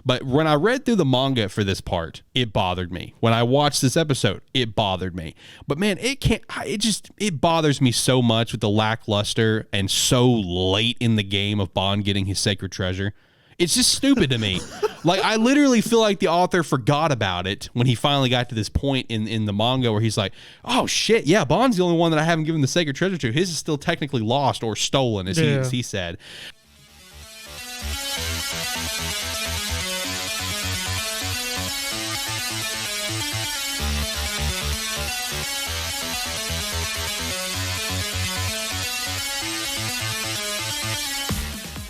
But when I read through the manga for this part, it bothered me. When I watched this episode, it bothered me. But man, it bothers me so much with the lackluster and so late in the game of Bond getting his sacred treasure. It's just stupid to me. Like, I literally feel like the author forgot about it when he finally got to this point in the manga where he's like, oh, shit, yeah, Bond's the only one that I haven't given the sacred treasure to. His is still technically lost or stolen, as he said.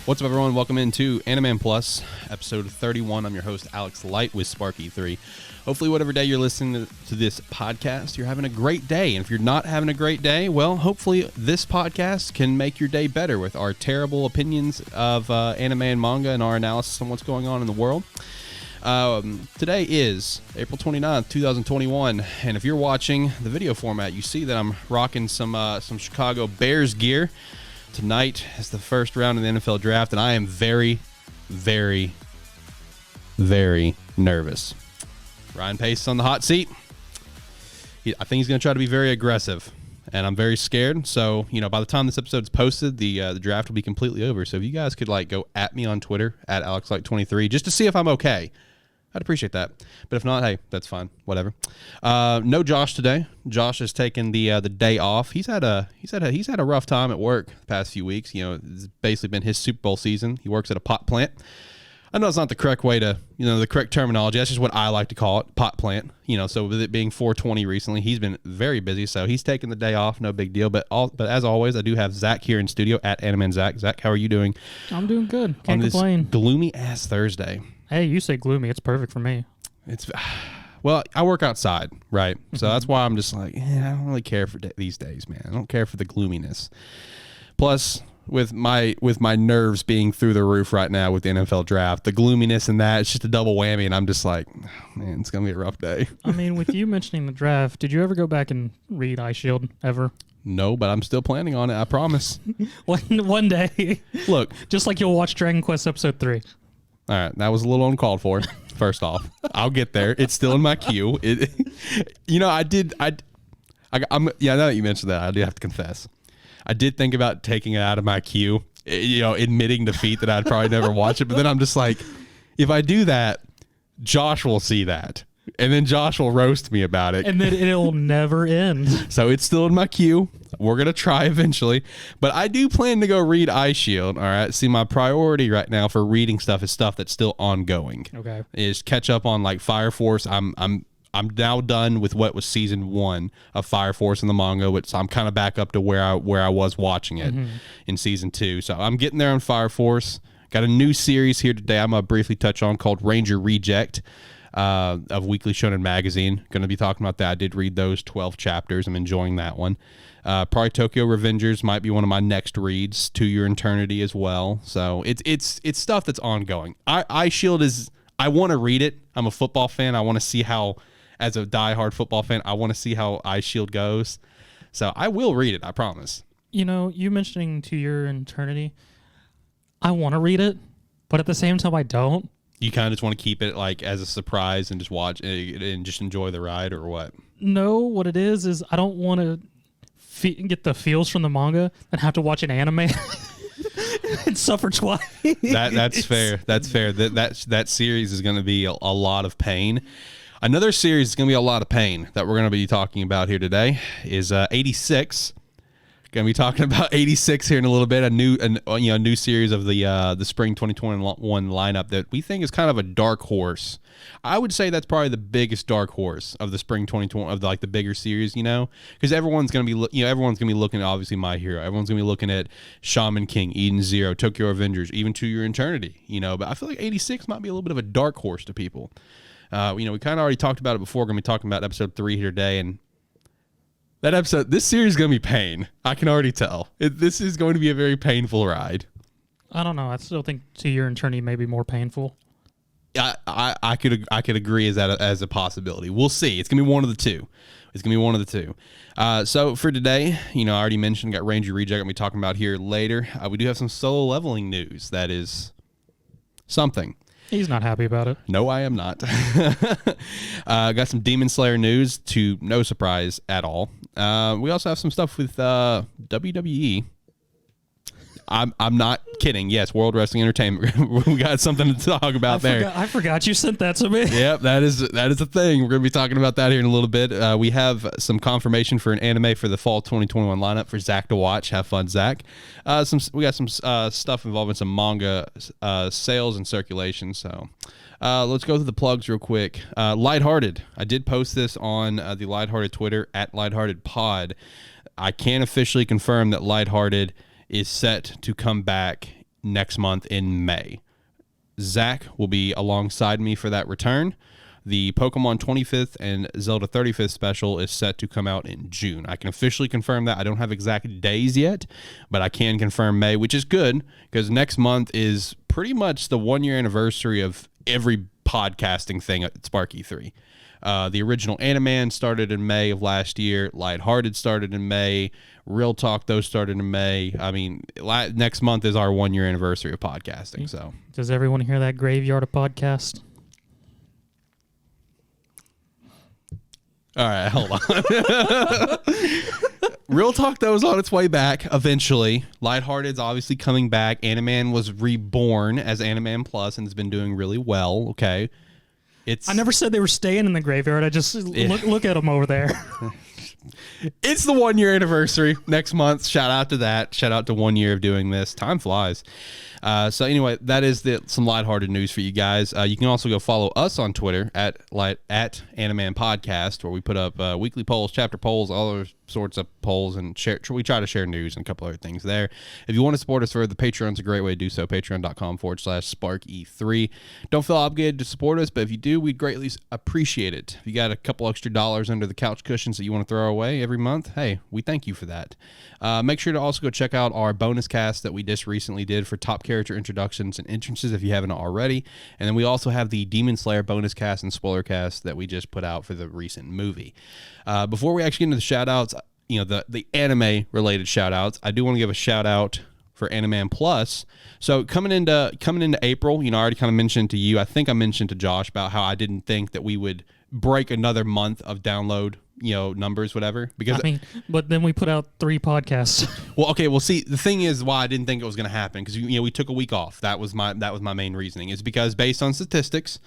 What's up, everyone? Welcome into AniMan Plus, episode 31. I'm your host, Alex Light with Sparky3. Hopefully, whatever day you're listening to this podcast, you're having a great day. And if you're not having a great day, well, hopefully this podcast can make your day better with our terrible opinions of anime and manga and our analysis on what's going on in the world. Today is April 29th, 2021, and if you're watching the video format, you see that I'm rocking some Chicago Bears gear. Tonight is the first round of the NFL draft, and I am very, very, very nervous. Ryan Pace is on the hot seat. I think he's going to try to be very aggressive, and I'm very scared. So, by the time this episode is posted, the draft will be completely over. So if you guys could go at me on Twitter at AlexLight23 just to see if I'm okay, I'd appreciate that. But if not, hey, that's fine. Whatever. No Josh today. Josh has taken the day off. He's had a rough time at work the past few weeks. It's basically been his Super Bowl season. He works at a pot plant. I know it's not the correct way to, the correct terminology. That's just what I like to call it, pot plant. So with it being 420 recently, he's been very busy. So he's taken the day off. No big deal. But as always, I do have Zach here in studio at AniMan Zach. Zach, how are you doing? I'm doing good. Can't complain. Gloomy ass Thursday. Hey, you say gloomy. It's perfect for me. Well, I work outside, right? So that's why I'm just like, I don't really care for these days, man. I don't care for the gloominess. Plus, with my nerves being through the roof right now with the NFL draft, the gloominess and that, it's just a double whammy, and I'm just like, man, it's going to be a rough day. I mean, with you mentioning the draft, did you ever go back and read Ice Shield, ever? No, but I'm still planning on it, I promise. One day. Look. Just like you'll watch Dragon Quest Episode 3. All right, that was a little uncalled for. First off, I'll get there. It's still in my queue. Now that you mentioned that, I do have to confess, I did think about taking it out of my queue. Admitting defeat that I'd probably never watch it. But then I'm just like, if I do that, Josh will see that, and then Josh will roast me about it, and then it'll never end. So it's still in my queue. We're going to try eventually, but I do plan to go read Ice Shield. All right. See, my priority right now for reading stuff is stuff that's still ongoing. Okay. Is catch up on Fire Force. I'm now done with what was season 1 of Fire Force in the manga, which I'm kind of back up to where I was watching it in season 2. So I'm getting there on Fire Force. Got a new series here today I'm going to briefly touch on called Ranger Reject. Of Weekly Shonen Magazine. Going to be talking about that. I did read those 12 chapters. I'm enjoying that one. Probably Tokyo Revengers might be one of my next reads. To Your Eternity as well. So it's stuff that's ongoing. Ice Shield is, I want to read it. I'm a football fan. I want to see how, as a diehard football fan, I want to see how Ice Shield goes. So I will read it, I promise. You mentioning To Your Eternity, I want to read it, but at the same time I don't. You kind of just want to keep it as a surprise and just watch and just enjoy the ride, or what? No, what it is I don't want to get the feels from the manga and have to watch an anime and suffer twice. That's fair. That's fair. That series is going to be a lot of pain. Another series is going to be a lot of pain that we're going to be talking about here today is 86. Going to be talking about 86 here in a little bit, a new series of the spring 2021 lineup that we think is kind of a dark horse. I would say that's probably the biggest dark horse of the spring 2020 of the bigger series, because everyone's going to be looking at obviously My Hero. Everyone's going to be looking at Shaman King, Eden Zero, Tokyo Revengers, even To Your Eternity, but I feel like 86 might be a little bit of a dark horse to people. We kind of already talked about it before. We're going to be talking about episode 3 here today, and that episode, this series is going to be pain. I can already tell. This is going to be a very painful ride. I don't know. I still think To Your Eternity may be more painful. I could agree as a possibility. We'll see. It's going to be one of the two. So for today, I already mentioned, got Ranger Reject. I'm going to be talking about here later. We do have some solo leveling news. That is something. He's not happy about it. No, I am not. Got some Demon Slayer news, to no surprise at all. We also have some stuff with WWE. I'm not kidding. Yes, World Wrestling Entertainment. We got something to talk about there. I forgot you sent that to me. Yep, that is a thing. We're going to be talking about that here in a little bit. We have some confirmation for an anime for the fall 2021 lineup for Zach to watch. Have fun, Zach. We got some stuff involving some manga sales and circulation. So let's go through the plugs real quick. Lighthearted. I did post this on the Lighthearted Twitter at LightheartedPod. I can officially confirm that Lighthearted is set to come back next month in May. Zach will be alongside me for that return. The Pokemon 25th and Zelda 35th special is set to come out in June. I can officially confirm that. I don't have exact days yet, but I can confirm May, which is good because next month is pretty much the 1 year anniversary of every podcasting thing at Sparky 3. The original AniMan started in May of last year. Lighthearted started in May. Real Talk, those started in May. I mean, next month is our 1 year anniversary of podcasting. So, does everyone hear that graveyard of podcast? All right, hold on. Real Talk, though, is on its way back eventually. Lighthearted's obviously coming back. AniMan was reborn as AniMan Plus and has been doing really well. Okay. I never said they were staying in the graveyard. I just look at them over there. It's the 1 year anniversary next month. Shout out to that. Shout out to 1 year of doing this. Time flies. So anyway, that is some lighthearted news for you guys. You can also go follow us on Twitter at AniMan Podcast, where we put up weekly polls, chapter polls, all those sorts of polls, and we try to share news and a couple other things there. If you want to support us further, the Patreon's a great way to do so. Patreon.com/SparkE3. Don't feel obligated to support us, but if you do, we'd greatly appreciate it. If you got a couple extra dollars under the couch cushions that you want to throw away every month, hey, we thank you for that. Make sure to also go check out our bonus cast that we just recently did for top character introductions and entrances if you haven't already. And then we also have the Demon Slayer bonus cast and spoiler cast that we just put out for the recent movie. Before we actually get into the shout outs, the anime related shout outs, I do want to give a shout out for AniMan Plus. So coming into April, I already kind of mentioned to you, I think I mentioned to Josh about how I didn't think that we would break another month of download numbers, whatever, because but then we put out 3 podcasts. Well, see, the thing is why I didn't think it was going to happen, because we took a week off. That was my main reasoning, is because based on statistics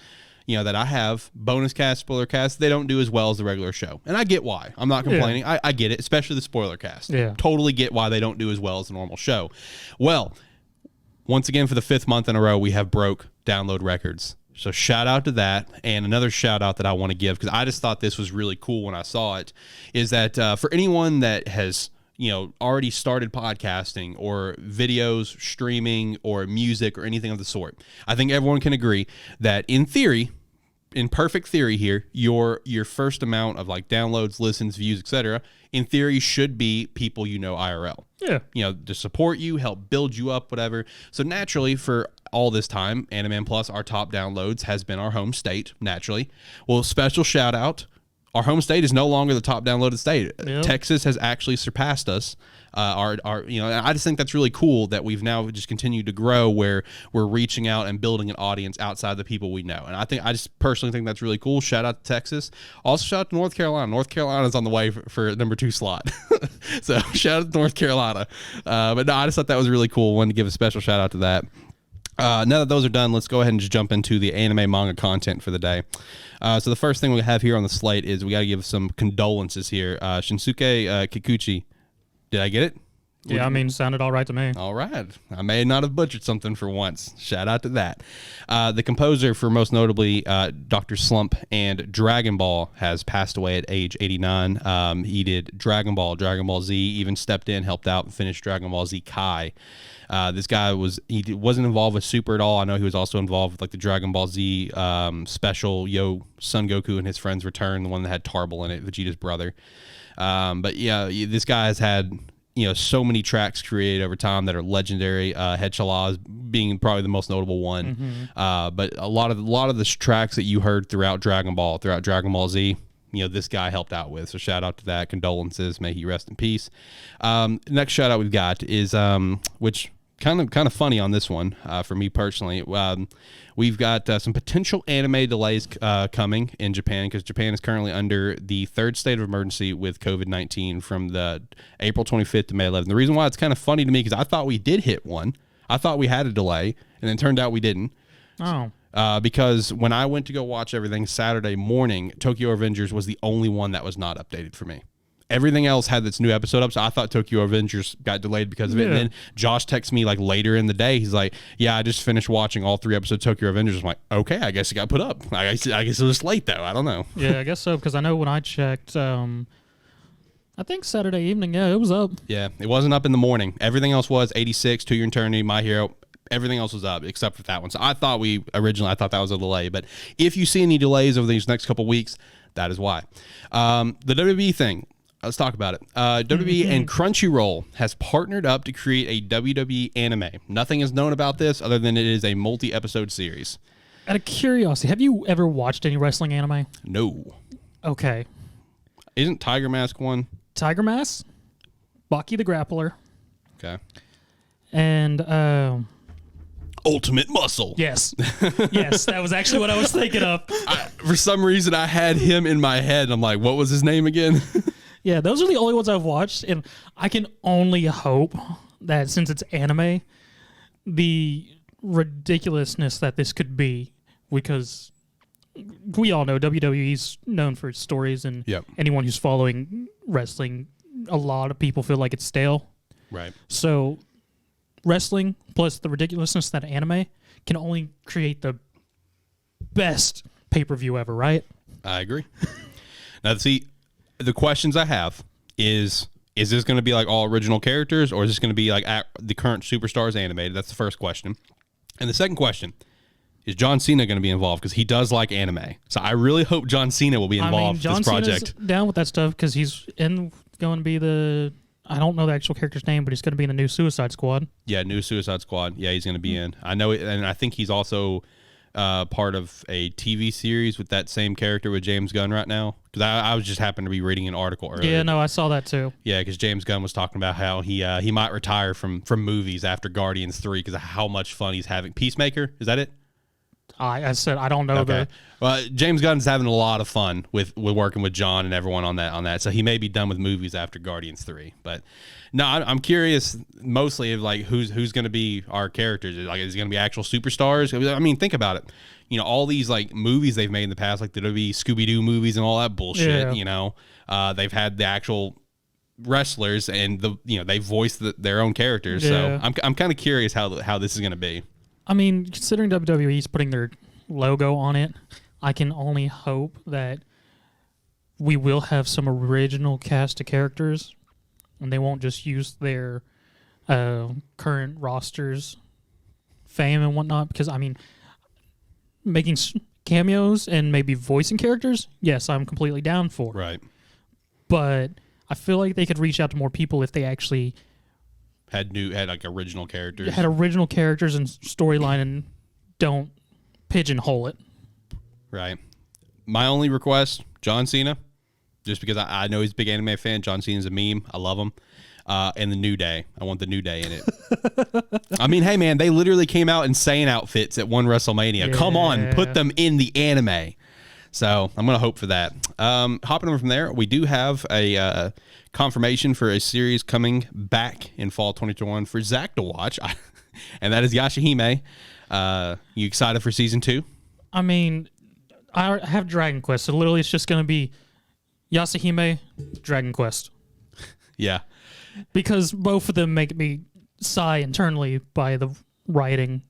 that I have, Bonuscast, Spoilercast, they don't do as well as the regular show, and I get why. I'm not complaining. Yeah. I get it, especially the Spoilercast. Yeah, totally get why they don't do as well as the normal show. Well, once again, for the 5th month in a row, we have broke download records. So shout out to that. And another shout out that I want to give, because I just thought this was really cool when I saw it, is that for anyone that has already started podcasting or videos, streaming, or music, or anything of the sort, I think everyone can agree that in perfect theory here, your first amount of like downloads, listens, views, etc., in theory should be people IRL. Yeah. To support you, help build you up, whatever. So naturally, for all this time, AniMan Plus, our top downloads, has been our home state, naturally. Well, special shout out. Our home state is no longer the top downloaded state. Yep. Texas has actually surpassed us. And I just think that's really cool that we've now just continued to grow, where we're reaching out and building an audience outside the people we know. And I just personally think that's really cool. Shout out to Texas. Also shout out to North Carolina. North Carolina's on the way for number 2 slot. So shout out to North Carolina. But no, I just thought that was really cool. Wanted to give a special shout out to that. Now that those are done, let's go ahead and just jump into the anime manga content for the day. So the first thing we have here on the slate is we got to give some condolences here. Shinsuke Kikuchi. Did I get it? Yeah, sounded all right to me. All right. I may not have butchered something for once. Shout out to that. The composer for most notably Dr. Slump and Dragon Ball has passed away at age 89. He did Dragon Ball Z, even stepped in, helped out, and finished Dragon Ball Z Kai. This guy wasn't involved with Super at all. I know he was also involved with like the Dragon Ball Z special, Son Goku and his friends return, the one that had Tarbell in it, Vegeta's brother. But yeah, this guy has had so many tracks created over time that are legendary. Head Shalaz being probably the most notable one. Mm-hmm. But a lot of the tracks that you heard throughout Dragon Ball Z, this guy helped out with. So shout out to that. Condolences. May he rest in peace. Next shout out we've got is which kind of funny on this one for me personally. We've got some potential anime delays coming in Japan because Japan is currently under the third state of emergency with COVID-19 from the April 25th to May 11th. The reason why it's kind of funny to me because I thought we did hit one. I thought we had a delay, and then it turned out we didn't. Oh. Because when I went to go watch everything Saturday morning, Tokyo Revengers was the only one that was not updated for me. Everything else had its new episode up, so I thought Tokyo Revengers got delayed because of it. And then Josh texts me like later in the day. He's like, "Yeah, I just finished watching all 3 episodes of Tokyo Revengers." I'm like, "Okay, I guess it got put up. I guess it was late though. I don't know." Yeah, I guess so because I know when I checked, I think Saturday evening. Yeah, it was up. Yeah, it wasn't up in the morning. Everything else was 86, To Your Eternity, My Hero. Everything else was up except for that one. So I thought that was a delay. But if you see any delays over these next couple weeks, that is why. The WWE thing. Let's talk about it. WWE and Crunchyroll has partnered up to create a WWE anime. Nothing is known about this other than it is a multi-episode series. Out of curiosity, have you ever watched any wrestling anime? No. Okay. Isn't Tiger Mask one? Tiger Mask, Baki the Grappler. Okay. And Ultimate Muscle. Yes. Yes, that was actually what I was thinking of. For some reason, I had him in my head. I'm like, what was his name again? Yeah, those are the only ones I've watched, and I can only hope that since it's anime, the ridiculousness that this could be, because we all know WWE's known for its stories, and anyone who's following wrestling, a lot of people feel like it's stale. Right. So wrestling plus the ridiculousness that anime can only create the best pay-per-view ever, right? I agree. Now, see, the questions I have is this going to be like all original characters, or is this going to be like the current superstars animated? That's the first question. And the second question, is John Cena going to be involved? Because he does like anime. So I really hope John Cena will be involved in this project. Cena's down with that stuff because he's going to be the, I don't know the actual character's name, but he's going to be in the new Suicide Squad. Yeah, new Suicide Squad. Yeah, he's going to be in. I know it, and I think he's also part of a TV series with that same character with James Gunn right now. Because I was just happened to be reading an article earlier. Yeah, no, I saw that too. Yeah, because James Gunn was talking about how he might retire from movies after Guardians 3 because of how much fun he's having. Peacemaker, is that it? I said I don't know. Okay. Well, James Gunn's having a lot of fun with working with John and everyone on that. So he may be done with movies after Guardians 3. But no, I'm curious mostly of like who's going to be our characters. Like, is it going to be actual superstars? I mean, think about it. You know, all these like movies they've made in the past, like the Scooby-Doo movies and all that bullshit. Yeah. You know, they've had the actual wrestlers and they voiced their own characters. Yeah. So I'm kind of curious how this is going to be. I mean, considering WWE's putting their logo on it, I can only hope that we will have some original cast of characters, and they won't just use their current rosters, fame and whatnot. Because, I mean, making cameos and maybe voicing characters, yes, I'm completely down for. Right. But I feel like they could reach out to more people if they actually had like original characters. Had original characters and storyline, and don't pigeonhole it. Right. My only request, John Cena, just because I know he's a big anime fan. John Cena's a meme. I love him. And the New Day. I want the New Day in it. I mean, hey, man, they literally came out in Saiyan outfits at one WrestleMania. Yeah. Come on, put them in the anime. So I'm going to hope for that. Hopping over from there, we do have a confirmation for a series coming back in fall 2021 for Zach to watch, and that is Yashahime. You excited for season 2? I mean, I have Dragon Quest, so literally it's just going to be Yashahime, Dragon Quest. Yeah. Because both of them make me sigh internally by the writing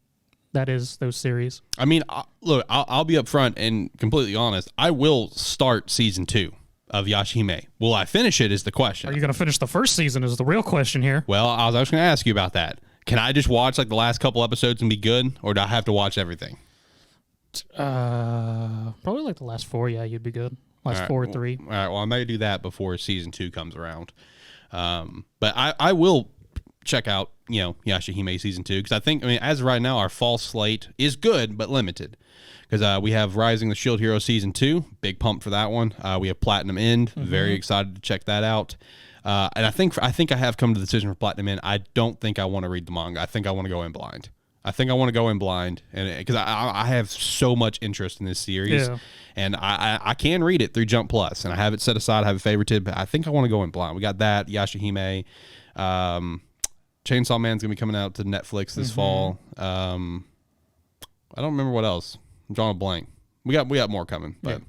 that is those series. I mean, look, I'll be upfront and completely honest. I will start season 2 of Yashahime. Will I finish it is the question. Are you going to finish the first season is the real question here. Well, I was going to ask you about that. Can I just watch like the last couple episodes and be good, or do I have to watch everything? Probably like the last 4, yeah, you'd be good. Last 4 or 3. All right, well, I may do that before season 2 comes around. But I will check out, Yashahime season 2, because I think, as of right now, our fall slate is good, but limited. Because we have Rising the Shield Hero season 2, big pump for that one. We have Platinum End, very excited to check that out. And I think I have come to the decision for Platinum In. I don't think I want to read the manga. I think I want to go in blind. And because I have so much interest in this series, and I can read it through Jump Plus, and I have it set aside. I have it favorited, but I think I want to go in blind. We got that Yashahime, Chainsaw Man's gonna be coming out to Netflix this fall. I don't remember what else. I'm drawing a blank. We got more coming, but.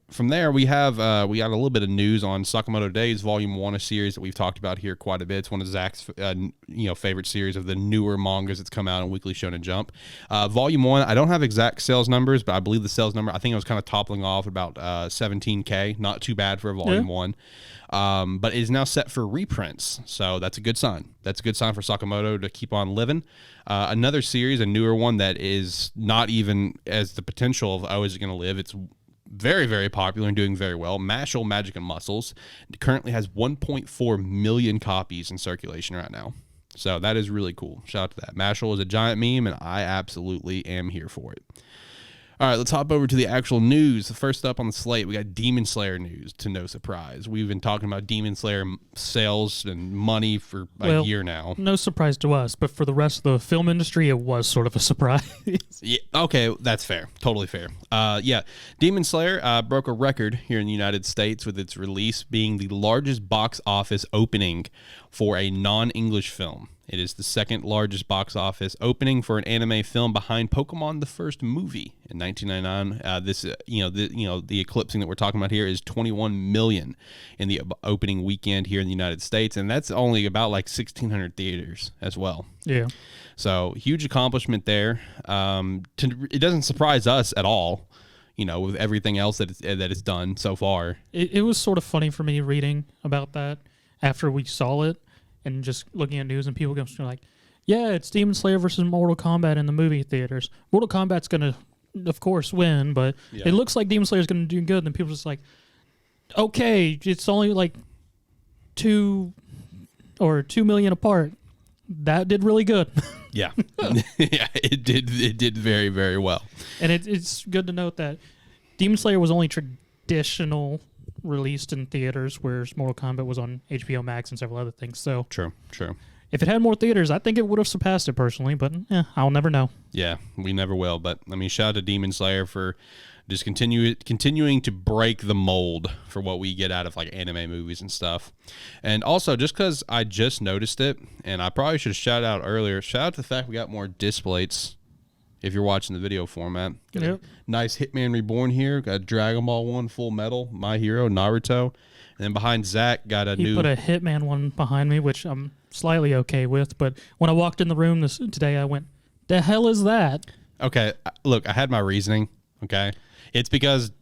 From there, we got a little bit of news on Sakamoto Days Volume 1, a series that we've talked about here quite a bit. It's one of Zach's favorite series of the newer mangas that's come out in Weekly Shonen Jump. Volume 1, I don't have exact sales numbers, but I believe the sales number, I think it was kind of toppling off about 17K. Not too bad for a Volume 1. But it is now set for reprints, so that's a good sign. That's a good sign for Sakamoto to keep on living. Another series, a newer one that is not even as the potential of, is it going to live? It's very, very popular and doing very well. Mashal Magic and Muscles currently has 1.4 million copies in circulation right now. So that is really cool. Shout out to that. Mashal is a giant meme, and I absolutely am here for it. All right, let's hop over to the actual news. First up on the slate, we got Demon Slayer news, to no surprise. We've been talking about Demon Slayer sales and money for a year now. No surprise to us, but for the rest of the film industry, it was sort of a surprise. Yeah, okay, that's fair. Totally fair. Demon Slayer broke a record here in the United States with its release being the largest box office opening for a non-English film. It is the second largest box office opening for an anime film behind Pokemon the first movie in 1999. The eclipsing that we're talking about here is 21 million in the opening weekend here in the United States, and that's only about like 1,600 theaters as well. Yeah. So huge accomplishment there. It doesn't surprise us at all, with everything else that it's done so far. It was sort of funny for me reading about that after we saw it. And just looking at news and people going like, yeah, it's Demon Slayer versus Mortal Kombat in the movie theaters. Mortal Kombat's going to, of course, win, but it looks like Demon Slayer's going to do good. And then people just like, okay, it's only like 2 million apart. That did really good. Yeah. Yeah, it did very, very well. And it's good to note that Demon Slayer was only traditional released in theaters, whereas Mortal Kombat was on HBO Max and several other things. So true. If it had more theaters, I think it would have surpassed it personally, but I'll never know. Yeah, we never will. But I mean, shout out to Demon Slayer for just continuing to break the mold for what we get out of like anime movies and stuff. And also, just because I just noticed it, and I probably should have shouted out earlier, shout out to the fact we got more disc plates. If you're watching the video format, got a nice Hitman Reborn here. Got a Dragon Ball 1 Full Metal, My Hero, Naruto, and then behind Zach got a new. He put a Hitman one behind me, which I'm slightly okay with. But when I walked in the room today, I went, "The hell is that?" Okay, look, I had my reasoning. Okay, it's because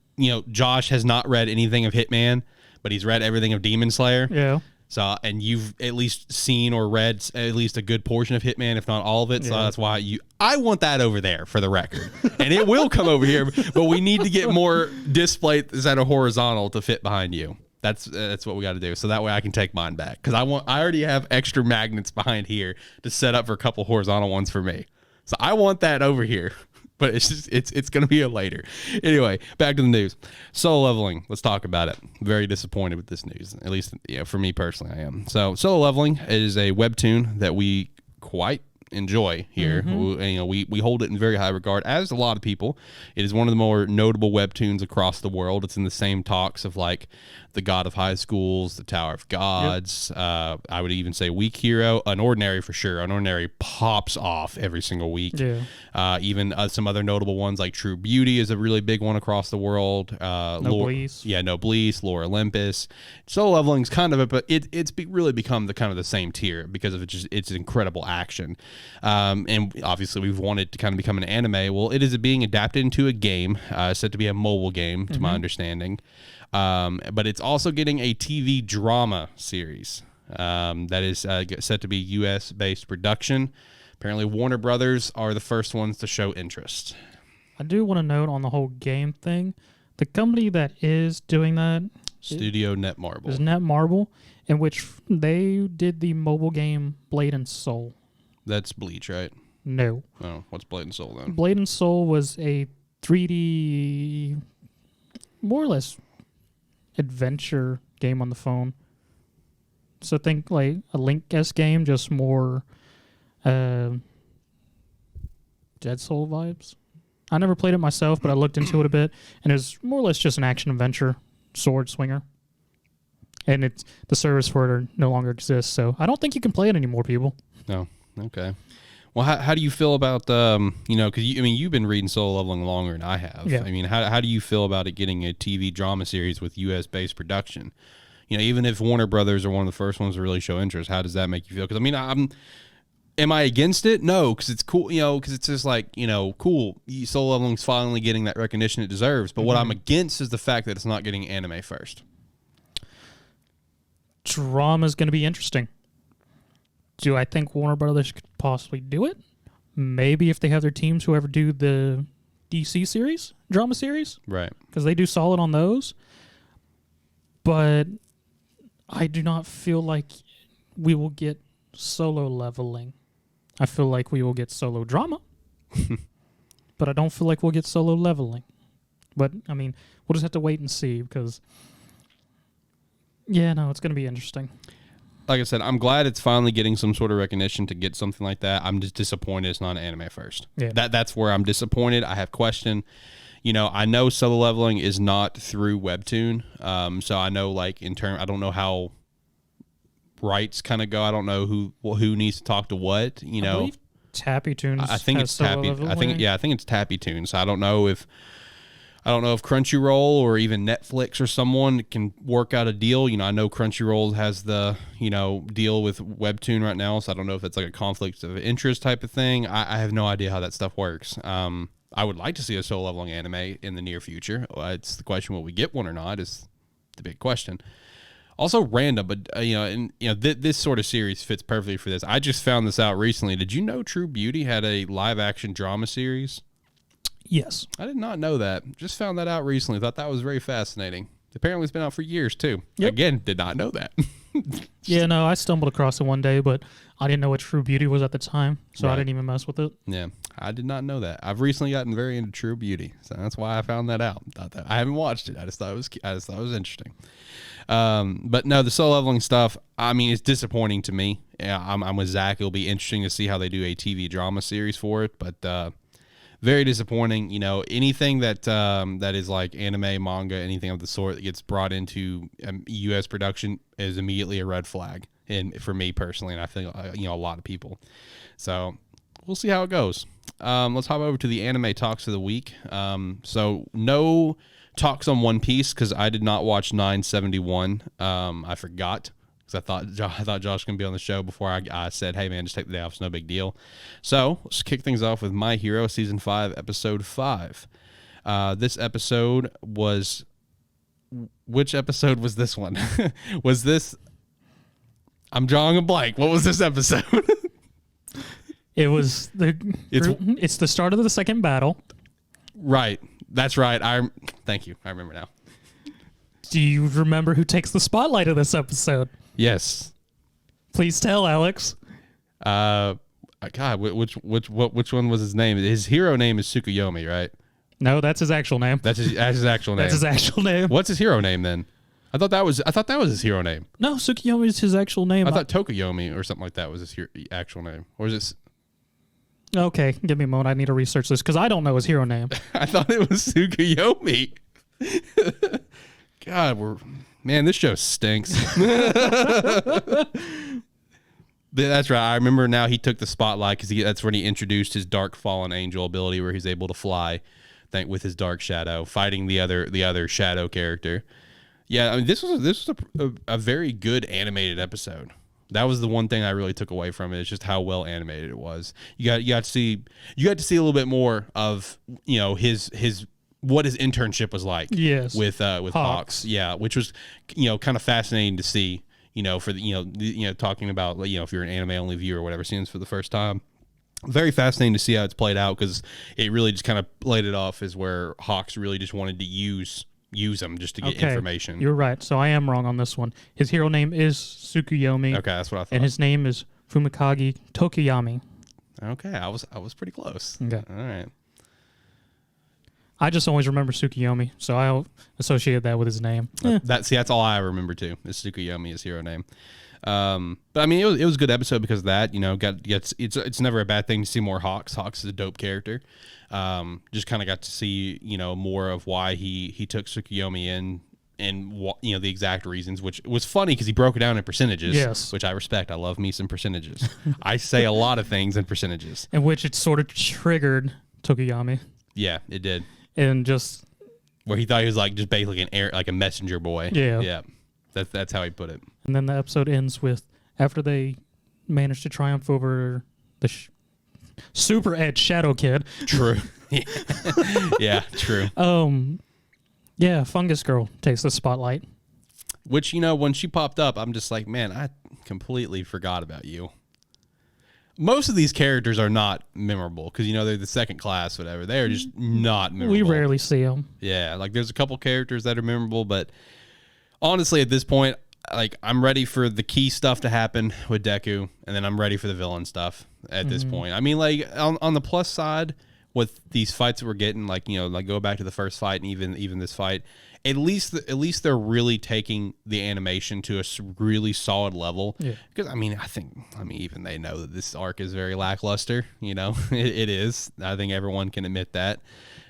Josh has not read anything of Hitman, but he's read everything of Demon Slayer. Yeah. So, and you've at least seen or read at least a good portion of Hitman, if not all of it. So that's why I want that over there for the record. And it will come over here, but we need to get more display that are horizontal to fit behind you. That's what we got to do. So that way I can take mine back. Because I already have extra magnets behind here to set up for a couple horizontal ones for me. So I want that over here. But it's going to be a later. Anyway, back to the news. Solo Leveling. Let's talk about it. Very disappointed with this news. At least for me personally, I am. So Solo Leveling is a webtoon that we quite enjoy here. Mm-hmm. We hold it in very high regard, as a lot of people. It is one of the more notable webtoons across the world. It's in the same talks of like The God of High Schools, The Tower of Gods. Yep. I would even say Weak Hero, Unordinary for sure. Unordinary pops off every single week. Yeah. Even some other notable ones like True Beauty is a really big one across the world. Noblesse. Noblesse, Lore Olympus. Solo Leveling's kind of but it's really become the same tier because of its incredible action. And obviously we've wanted to kind of become an anime. Well, it is being adapted into a game, said to be a mobile game, to my understanding. But it's also getting a TV drama series that is set to be U.S.-based production. Apparently, Warner Brothers are the first ones to show interest. I do want to note on the whole game thing, the company that is doing that Studio Netmarble. Is Netmarble, in which they did the mobile game Blade and Soul. That's Bleach, right? No. Oh, what's Blade and Soul then? Blade and Soul was a 3D, more or less, adventure game on the phone So think like a Link-esque game, just more Dead Soul vibes. I never played it myself, but I looked into it a bit, and it's more or less just an action-adventure sword swinger. And the servers for it no longer exists, so I don't think you can play it anymore, people. No. Okay. Well, how do you feel about because you've been reading Solo Leveling longer than I have. Yeah. I mean, how do you feel about it getting a TV drama series with U.S. based production? Even if Warner Brothers are one of the first ones to really show interest, how does that make you feel? Because am I against it? No, because it's cool. Because it's just like cool. Solo Leveling's finally getting that recognition it deserves. But what I'm against is the fact that it's not getting anime first. Drama's going to be interesting. Do I think Warner Brothers could possibly do it? Maybe if they have their teams, whoever do the DC series, drama series. Right. Because they do solid on those. But I do not feel like we will get Solo Leveling. I feel like we will get Solo Drama. But I don't feel like we'll get Solo Leveling. But, I mean, we'll just have to wait and see because, it's going to be interesting. Like I said, I'm glad it's finally getting some sort of recognition to get something like that. I'm just disappointed it's not an anime first. Yeah. That's where I'm disappointed. I have question. I know Solo Leveling is not through Webtoon, so I know I don't know how rights kind of go. I don't know who needs to talk to what. I believe Tappy Tunes. I think it's Tappy. I think it's Tappy Tunes. I don't know if Crunchyroll or even Netflix or someone can work out a deal. I know Crunchyroll has the, deal with Webtoon right now, so I don't know if it's like a conflict of interest type of thing. I have no idea how that stuff works. I would like to see a Solo Leveling anime in the near future. It's the question, will we get one or not is the big question. Also random, but, this sort of series fits perfectly for this. I just found this out recently. Did you know True Beauty had a live-action drama series? Yes. I did not know that. Just found that out recently. Thought that was very fascinating. Apparently it's been out for years, too. Yep. Again, did not know that. I stumbled across it one day, but I didn't know what True Beauty was at the time, so I didn't even mess with it. Yeah, I did not know that. I've recently gotten very into True Beauty, so that's why I found that out. I haven't watched it. I just thought it was interesting. But no, the Solo Leveling stuff, it's disappointing to me. Yeah, I'm with Zach. It'll be interesting to see how they do a TV drama series for it, but very disappointing. Anything that is like anime, manga, anything of the sort that gets brought into U.S. production is immediately a red flag, and for me personally, and I think a lot of people. So we'll see how it goes. Let's hop over to the anime talks of the week. So no talks on One Piece because I did not watch 971. I forgot. Because I thought Josh was going to be on the show before I said, hey, man, just take the day off. It's no big deal. So let's kick things off with My Hero Season 5, Episode 5. This episode was... Which episode was this one? Was this... I'm drawing a blank. What was this episode? It was It's the start of the second battle. Right. That's right. Thank you. I remember now. Do you remember who takes the spotlight of this episode? Yes. Please tell, Alex. God, which one was his name? His hero name is Tsukuyomi, right? No, that's his actual name. That's his actual name. That's his actual name. What's his hero name then? I thought that was his hero name. No, Tsukuyomi is his actual name. I thought Tokuyomi or something like that was his actual name. Or is it? Okay, give me a moment. I need to research this because I don't know his hero name. I thought it was Tsukuyomi. God, this show stinks. That's right. I remember now he took the spotlight because that's when he introduced his Dark Fallen Angel ability, where he's able to fly, with his Dark Shadow, fighting the other Shadow character. Yeah, this was a very good animated episode. That was the one thing I really took away from it. Is just how well animated it was. You got to see a little bit more of his what his internship was like. Yes. With Hawks. Yeah, which was kind of fascinating to see. For the talking about if you're an anime only viewer or whatever, seeing this for the first time. Very fascinating to see how it's played out because it really just kind of played it off as where Hawks really just wanted to use them just to get information. You're right. So I am wrong on this one. His hero name is Tsukuyomi. Okay, that's what I thought. And his name is Fumikage Tokuyami. Okay, I was pretty close. Okay. All right. I just always remember Tsukuyomi, so I associated that with his name. That's all I remember too. Is Tsukuyomi, his hero name. But I mean, it was a good episode because of that. You know, it's never a bad thing to see more Hawks. Hawks is a dope character. Just kind of got to see, you know, more of why he took Tsukuyomi in, and you know, the exact reasons, which was funny because he broke it down in percentages. Yes, which I respect. I love me some percentages. I say a lot of things in percentages, in which it sort of triggered Tokuyami. Yeah, it did. And just where he thought he was like just basically like a messenger boy. Yeah. That's how he put it. And then the episode ends with, after they manage to triumph over the Super Ed Shadow Kid. True. Yeah, true. Yeah, Fungus Girl takes the spotlight. Which, you know, when she popped up, I'm just like, man, I completely forgot about you. Most of these characters are not memorable because, you know, they're the second class, whatever. They are just not memorable. We rarely see them. Yeah, like there's a couple characters that are memorable, but honestly, at this point, like I'm ready for the key stuff to happen with Deku, and then I'm ready for the villain stuff at this point. I mean, like on the plus side, with these fights that we're getting, like, you know, like go back to the first fight and even this fight, at least they're really taking the animation to a really solid level. Yeah. Because I mean, even they know that this arc is very lackluster. You know, it is. I think everyone can admit that.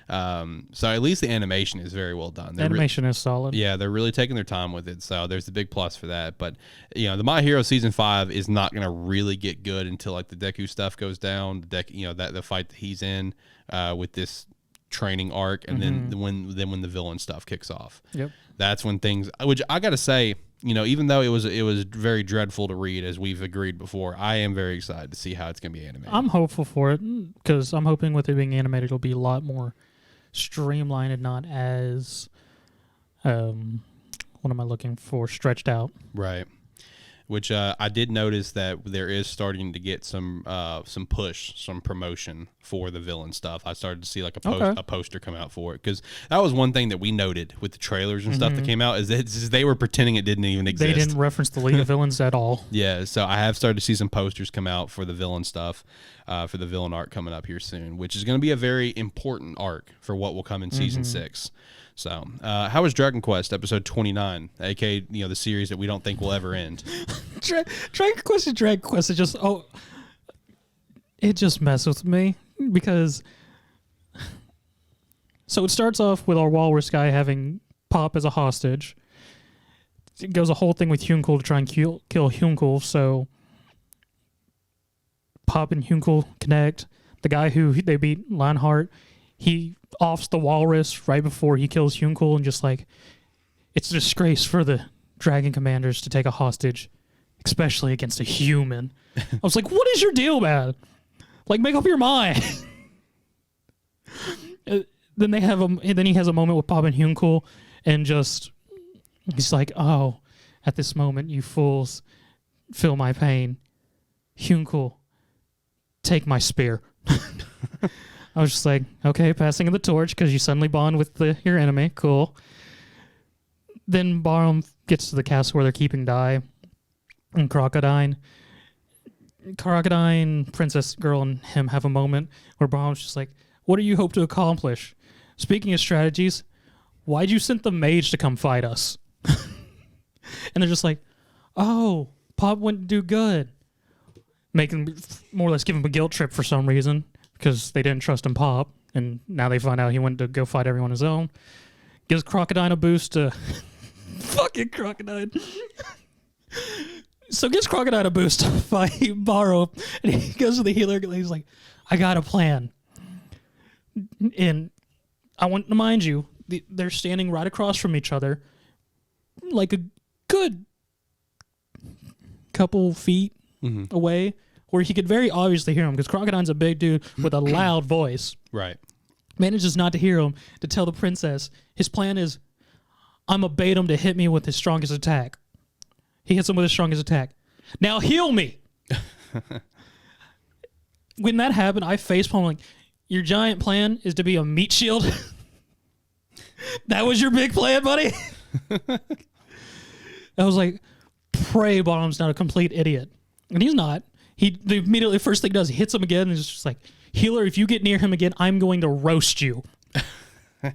So at least the animation is very well done. The animation is solid. Yeah, they're really taking their time with it. So there's a big plus for that. But, you know, the My Hero season 5 is not going to really get good until like the Deku stuff goes down. You know, that the fight that he's in with this training arc, and then when the villain stuff kicks off. Yep. That's when things, which I got to say, you know, even though it was very dreadful to read, as we've agreed before, I am very excited to see how it's going to be animated. I'm hopeful for it because I'm hoping with it being animated, it'll be a lot more streamlined and not as what am I looking for, stretched out. Right. Which I did notice that there is starting to get some push, some promotion for the villain stuff. I started to see like a poster come out for it, because that was one thing that we noted with the trailers and stuff that came out, is that they were pretending it didn't even exist. They didn't reference the League of Villains at all. Yeah, so I have started to see some posters come out for the villain stuff, for the villain arc coming up here soon, which is going to be a very important arc for what will come in season 6. So, how was Dragon Quest episode 29, aka, you know, the series that we don't think will ever end? Dragon Quest is just, it just messes with me, because so it starts off with our walrus guy having Pop as a hostage. It goes a whole thing with Hyunkul to try and kill Hyunkul, so Pop and Hyunkul connect. The guy who they beat, Lionheart, he offs the walrus right before he kills Hyunkul, and just like, it's a disgrace for the dragon commanders to take a hostage, especially against a human. I was like, what is your deal, man? Like, make up your mind. Then he has a moment with Pop and Hyunkul, and just, he's like, oh, at this moment, you fools feel my pain. Hyunkul, take my spear. I was just like, okay, passing of the torch, because you suddenly bond with your enemy. Cool. Then Barum gets to the castle where they're keeping Dai and Crocodile. Princess Girl, and him have a moment where Barum's just like, what do you hope to accomplish? Speaking of strategies, why'd you send the mage to come fight us? And they're just like, oh, Pop wouldn't do good. Making, more or less give him a guilt trip for some reason, because they didn't trust him, Pop, and now they find out he went to go fight everyone on his own. Gives Crocodile a boost to fucking Crocodile. So gives Crocodile a boost to fight Baro, and he goes to the healer, and he's like, I got a plan. And I want to mind you, they're standing right across from each other, like a good couple feet away, where he could very obviously hear him, because Crocodile's a big dude with a loud voice. Right. Manages not to hear him, to tell the princess his plan is, I'm going to bait him to hit me with his strongest attack. He hits him with his strongest attack. Now heal me! When that happened, I facepalmed, like, your giant plan is to be a meat shield? That was your big plan, buddy? I was like, pray Bottom's not a complete idiot. And he's not. The immediately first thing he does, he hits him again, and it's just like, healer, if you get near him again, I'm going to roast you. And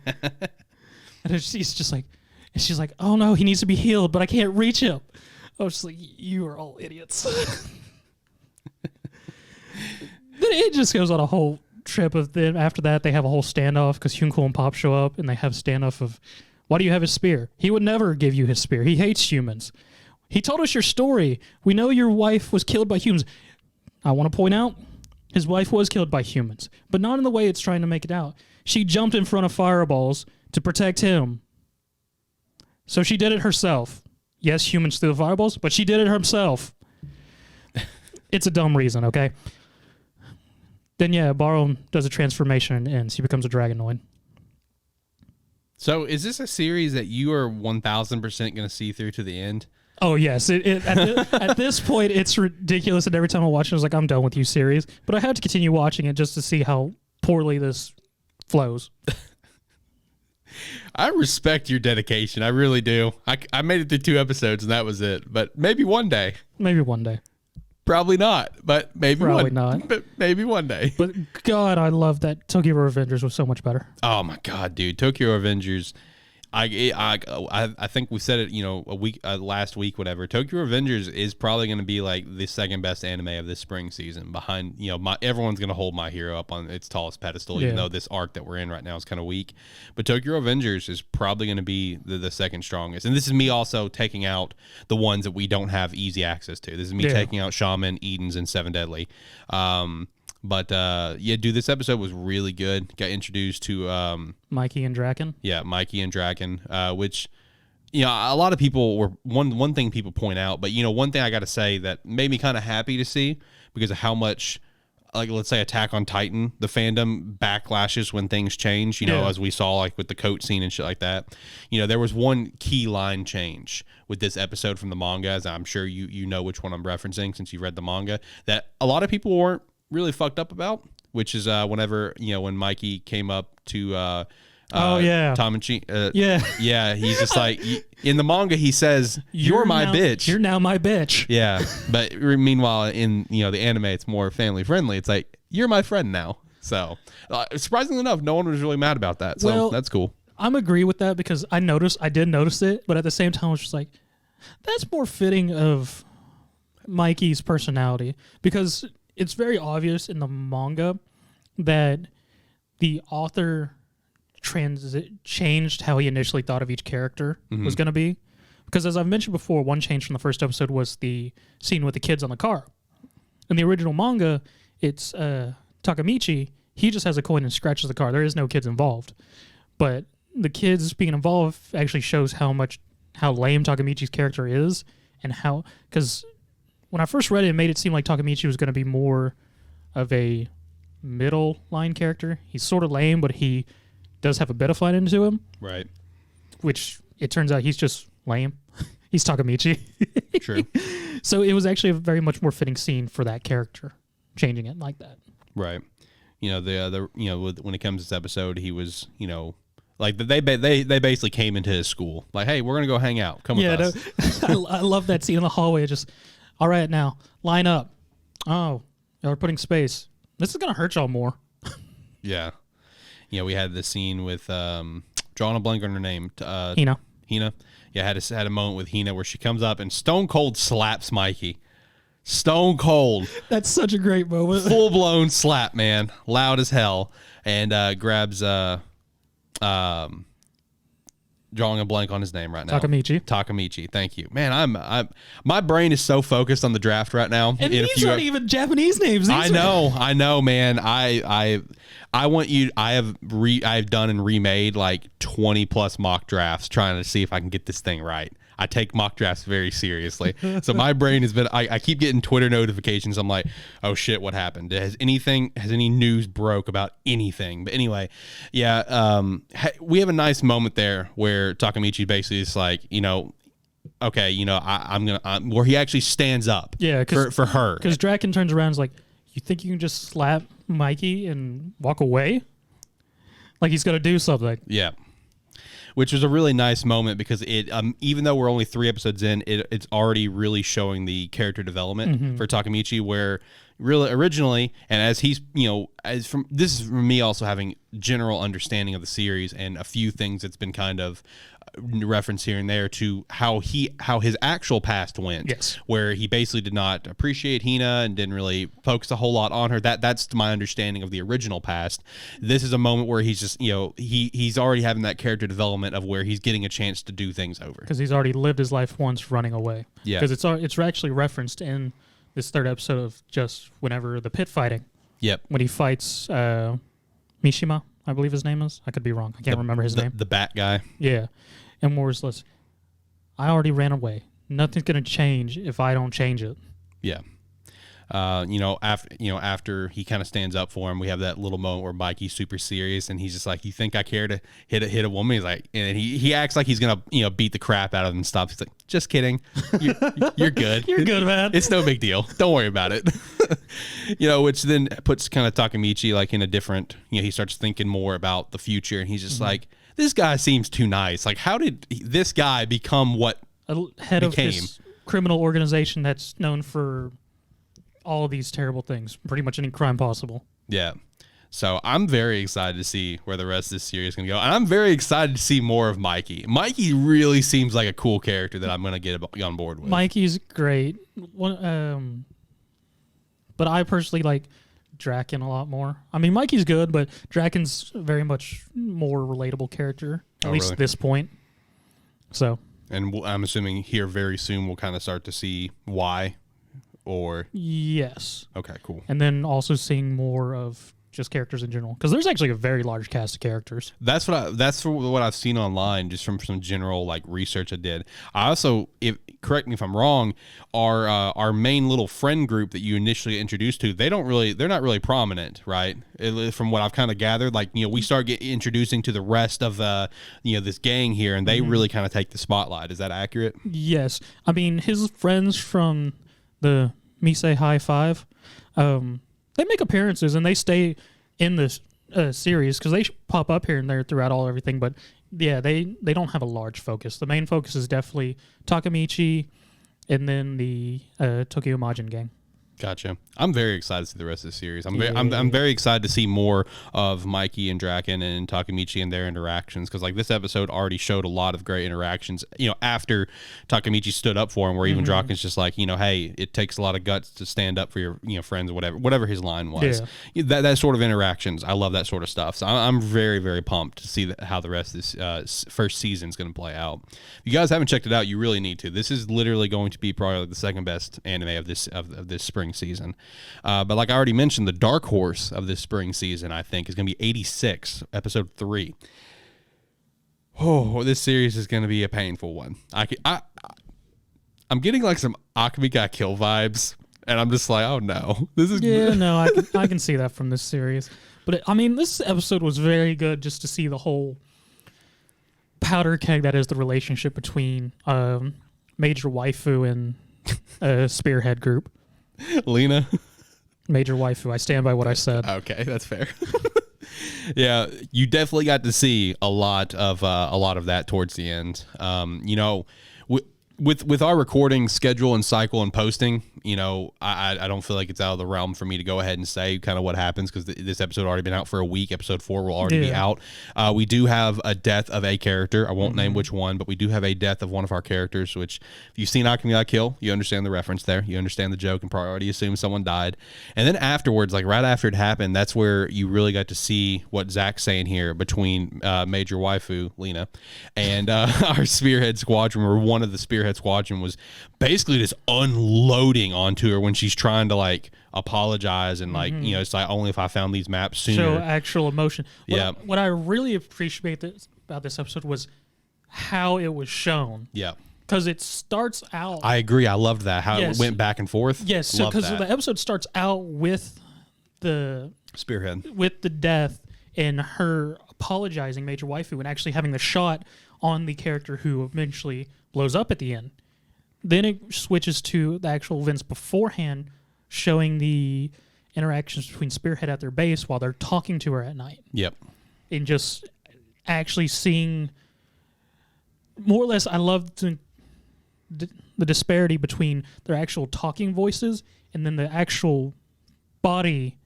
he's just like, and she's like, oh no, he needs to be healed, but I can't reach him. I was just like, you are all idiots. Then it just goes on a whole trip of them. After that, they have a whole standoff because Hyunkul and Pop show up, and they have a standoff of, why do you have his spear? He would never give you his spear. He hates humans. He told us your story. We know your wife was killed by humans. I want to point out, his wife was killed by humans, but not in the way it's trying to make it out. She jumped in front of fireballs to protect him. So she did it herself. Yes, humans threw the fireballs, but she did it herself. It's a dumb reason, okay? Then, yeah, Baron does a transformation and ends. He becomes a Dragonoid. So is this a series that you are 1,000% going to see through to the end? Oh, yes. At this point, it's ridiculous, and every time I watch it, I was like, I'm done with you, series. But I had to continue watching it just to see how poorly this flows. I respect your dedication. I really do. I made it through 2 episodes, and that was it. But maybe one day. Maybe one day. Probably not, but maybe Probably not. But maybe one day. But God, I love that Tokyo Revengers was so much better. Oh my God, dude! Tokyo Revengers. I think we said it, a week last week, whatever. Tokyo Revengers is probably going to be like the second best anime of this spring season. Behind, everyone's going to hold My Hero up on its tallest pedestal, even though this arc that we're in right now is kind of weak. But Tokyo Revengers is probably going to be the second strongest. And this is me also taking out the ones that we don't have easy access to. This is me taking out Shaman, Eden's, and Seven Deadly. But dude, this episode was really good. Got introduced to Mikey and Draken. Yeah, Mikey and Draken, which a lot of people were one thing people point out, but one thing I got to say that made me kind of happy to see because of how much, like, let's say Attack on Titan, the fandom backlashes when things change. As we saw like with the coat scene and shit like that. There was one key line change with this episode from the manga, as I'm sure you know which one I'm referencing since you read the manga, that a lot of people weren't really fucked up about, which is whenever when Mikey came up to Tom and Chi, he's just like, in the manga he says, you're my bitch, you're now my bitch. Yeah, but meanwhile in the anime it's more family friendly. It's like, you're my friend now. So surprisingly enough, no one was really mad about that, so that's cool. I'm agree with that because I did notice it, but at the same time I was just like, that's more fitting of Mikey's personality, because it's very obvious in the manga that the author changed how he initially thought of each character was going to be. Because as I've mentioned before, one change from the first episode was the scene with the kids on the car. In the original manga, it's Takamichi. He just has a coin and scratches the car. There is no kids involved. But the kids being involved actually shows how lame Takamichi's character is, and how, because when I first read it, it made it seem like Takamichi was going to be more of a middle line character. He's sort of lame, but he does have a bit of fun into him. Right. Which it turns out he's just lame. He's Takamichi. True. So it was actually a very much more fitting scene for that character, changing it like that. Right. When it comes to this episode, he was, like they basically came into his school. Like, hey, we're going to go hang out. Come with us. I love that scene in the hallway. Just, all right, now, line up. Oh, y'all are putting space. This is going to hurt y'all more. Yeah. We had the scene with, drawing a blank on her name. Hina. Yeah, had a moment with Hina where she comes up and stone cold slaps Mikey. Stone cold. That's such a great moment. Full blown slap, man. Loud as hell. And grabs, drawing a blank on his name right now. Takamichi. Thank you, man. I'm my brain is so focused on the draft right now. And these aren't even Japanese names. I know, man. I want you. I've done and remade like 20 plus mock drafts trying to see if I can get this thing right. I take mock drafts very seriously. So my brain has been, I keep getting Twitter notifications. I'm like, oh shit, what happened? Has any news broke about anything? But anyway, yeah, we have a nice moment there where Takamichi basically is like, okay, I'm where he actually stands up for her. Because Draken turns around and is like, you think you can just slap Mikey and walk away? Like he's got to do something. Yeah. Which was a really nice moment because it, even though we're only 3 episodes in, it's already really showing the character development for Takamichi, where really originally, and as he's, as from this is from me also having general understanding of the series and a few things that's been kind of reference here and there to how his actual past went. Yes. Where he basically did not appreciate Hina and didn't really focus a whole lot on her. That's my understanding of the original past. This is a moment where he's just, he's already having that character development of where he's getting a chance to do things over. Because he's already lived his life once running away. Yeah. Because it's actually referenced in this third episode of just whenever the pit fighting. Yep. When he fights Mishima, I believe his name is. I could be wrong. I can't remember his name. The bat guy. Yeah. And Moore's list. I already ran away. Nothing's going to change if I don't change it. Yeah. After he kind of stands up for him, we have that little moment where Mikey's super serious and he's just like, "You think I care to hit a woman?" He's like, and he acts like he's gonna beat the crap out of him and stops. He's like, "Just kidding, you're good. You're good, man. It's no big deal. Don't worry about it." Which then puts kind of Takemichi like in a different. He starts thinking more about the future and he's just like, "This guy seems too nice. Like, how did this guy become what head of this criminal organization that's known for all of these terrible things, pretty much any crime possible?" Yeah. So I'm very excited to see where the rest of this series is going to go. And I'm very excited to see more of Mikey. Mikey really seems like a cool character that I'm going to get on board with. Mikey's great. But I personally like Draken a lot more. I mean, Mikey's good, but Draken's very much more relatable character, at least really? at this point. So. And I'm assuming here very soon we'll kind of start to see why. Or yes. Okay, cool. And then also seeing more of just characters in general, because there's actually a very large cast of characters. That's what I've seen online, just from some general like research I did. I also, correct me if I'm wrong, our main little friend group that you initially introduced to, they're not really prominent, right? From what I've kind of gathered, like we start introducing to the rest of this gang here, and they really kind of take the spotlight. Is that accurate? Yes, I mean his friends from the Misei High Five, they make appearances and they stay in this series because they pop up here and there throughout everything. But yeah, they don't have a large focus. The main focus is definitely Takemichi and then the Tokyo Majin gang. Gotcha. I'm very excited to see the rest of the series. I'm very excited to see more of Mikey and Draken and Takemichi and their interactions, because like this episode already showed a lot of great interactions. After Takemichi stood up for him, where even Draken's just like, hey, it takes a lot of guts to stand up for your friends or whatever his line was. Yeah. That sort of interactions, I love that sort of stuff. So I'm very, very pumped to see how the rest of this first season is going to play out. If you guys haven't checked it out, you really need to. This is literally going to be probably like the second best anime of this spring season. But like I already mentioned, the dark horse of this spring season, I think, is going to be 86, episode 3. Oh, this series is going to be a painful one. I'm getting like some Akemi got kill vibes, and I'm just like, oh no, this is I can see that from this series. But this episode was very good just to see the whole powder keg that is the relationship between Major Waifu and Spearhead Group. Lena. Major Waifu. I stand by what I said. Okay, that's fair. Yeah, you definitely got to see a lot of that towards the end. With our recording schedule and cycle and posting, I don't feel like it's out of the realm for me to go ahead and say kind of what happens, because this episode already been out for a week. Episode 4 will already be out. We do have a death of a character. I won't name which one, but we do have a death of one of our characters, which if you've seen Akemi got Kill, you understand the reference there. You understand the joke and probably already assume someone died. And then afterwards, like right after it happened, that's where you really got to see what Zach's saying here between Major Waifu, Lena, and our Spearhead Squadron, where one of the Spearhead Squadron was basically just unloading onto her when she's trying to like apologize and like it's like, only if I found these maps sooner. Show actual emotion. What I really appreciate about this episode was how it was shown. Yeah. Because it starts out. I agree. I loved that, how it went back and forth. Yes, because the episode starts out with the Spearhead, with the death and her apologizing, Major Waifu, and actually having the shot on the character who eventually blows up at the end. Then it switches to the actual events beforehand, showing the interactions between Spearhead at their base while they're talking to her at night. Yep. And just actually seeing, more or less, I love the disparity between their actual talking voices and then the actual body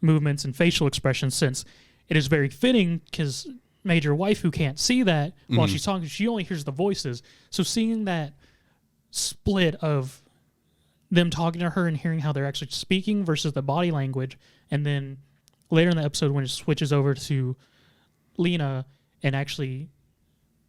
movements and facial expressions, since it is very fitting because Major Waifu can't see that while she's talking. She only hears the voices. So seeing that split of them talking to her and hearing how they're actually speaking versus the body language, and then later in the episode when it switches over to Lena and actually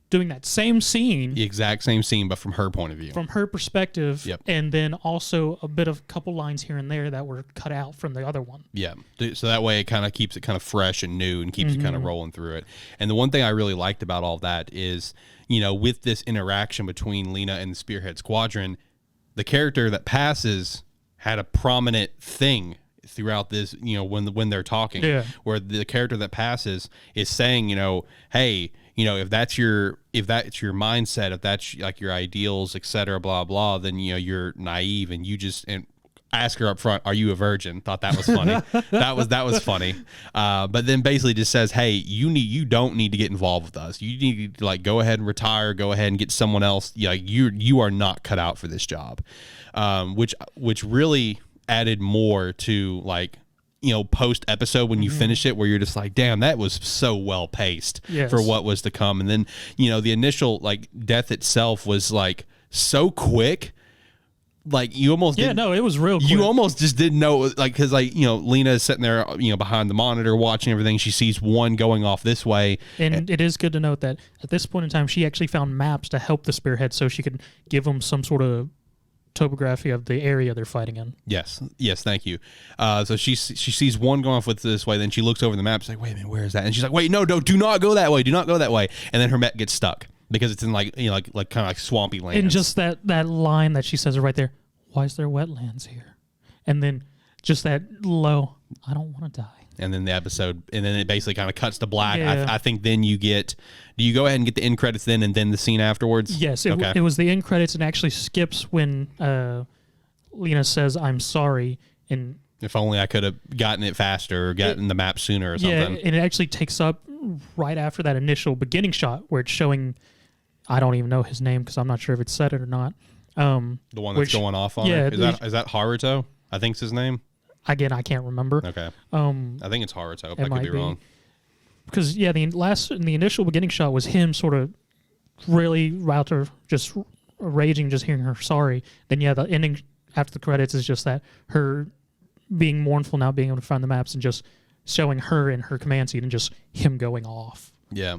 doing that same scene, the exact same scene, but from her point of view, from her perspective. Yep. And then also a bit of couple lines here and there that were cut out from the other one. Yeah, so that way it kind of keeps it kind of fresh and new and keeps you kind of rolling through it. And the one thing I really liked about all that is, with this interaction between Lena and the Spearhead Squadron, the character that passes had a prominent thing throughout this, when they're talking, where the character that passes is saying, hey, if that's your mindset, if that's like your ideals, etc., blah blah, then you're naive, and you just ask her up front, are you a virgin? Thought that was funny. that was funny. But then basically just says, hey, you don't need to get involved with us. You need to go ahead and retire. Go ahead and get someone else. You are not cut out for this job. Which really added more to post episode when you finish it, where you're just like, damn, that was so well paced for what was to come. And then the initial death itself was so quick. You almost it was real quick. You almost just didn't know, because Lena is sitting there behind the monitor watching everything. She sees one going off this way, and it is good to note that at this point in time she actually found maps to help the Spearhead so she could give them some sort of topography of the area they're fighting in. Yes, thank you. So she sees one going off with this way, then she looks over the map, she's like, wait a minute, where is that? And she's like, wait, no, do not go that way, and then her mech gets stuck because it's in kind of swampy land. And just that line that she says right there, why is there wetlands here? And then just that low, I don't want to die. And then the episode, and then it basically kind of cuts to black. Yeah. I think then do you go ahead and get the end credits then, and then the scene afterwards? Yes, it was the end credits, and actually skips when Lena says, I'm sorry. And if only I could have gotten it faster or gotten the map sooner or something. Yeah, and it actually takes up right after that initial beginning shot where it's showing, I don't even know his name because I'm not sure if it's said it or not. The one that's going off on her? Is that Haruto? I think's his name. Again, I can't remember. Okay. I think it's Haruto. I could be wrong. Because the initial beginning shot was him sort of really Router just raging, just hearing her sorry. Then the ending after the credits is just that her being mournful, not being able to find the maps, and just showing her in her command seat and just him going off. Yeah.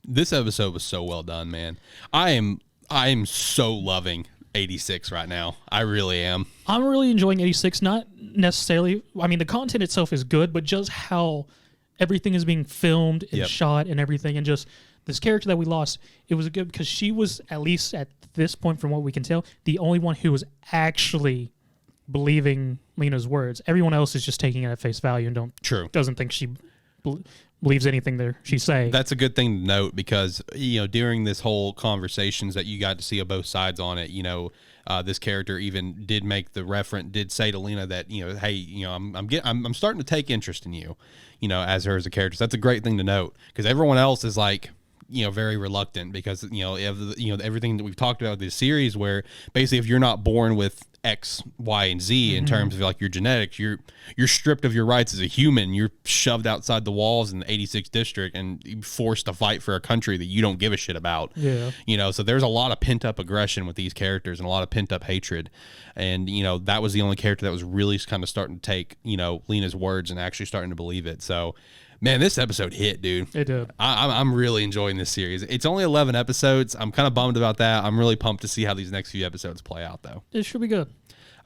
This episode was so well done, man. I am so loving 86 right now. I really am. I'm really enjoying 86. Not necessarily, I mean, the content itself is good, but just how everything is being filmed and shot and everything, and just this character that we lost, it was good because she was, at least at this point from what we can tell, the only one who was actually believing Lena's words. Everyone else is just taking it at face value and doesn't think she believes anything there she's saying. That's a good thing to note because, during this whole conversations that you got to see of both sides on it, this character even did say to Lena that, hey, I'm starting to take interest in you, as her as a character. So that's a great thing to note because everyone else is very reluctant because, everything that we've talked about this series where basically if you're not born with X, Y, and Z in terms of your genetics, you're stripped of your rights as a human. You're shoved outside the walls in the 86th district and forced to fight for a country that you don't give a shit about. Yeah. So there's a lot of pent up aggression with these characters and a lot of pent up hatred. And, that was the only character that was really kind of starting to take, Lena's words and actually starting to believe it. So, man, this episode hit, dude. It did. I'm really enjoying this series. It's only 11 episodes. I'm kind of bummed about that. I'm really pumped to see how these next few episodes play out, though. It should be good.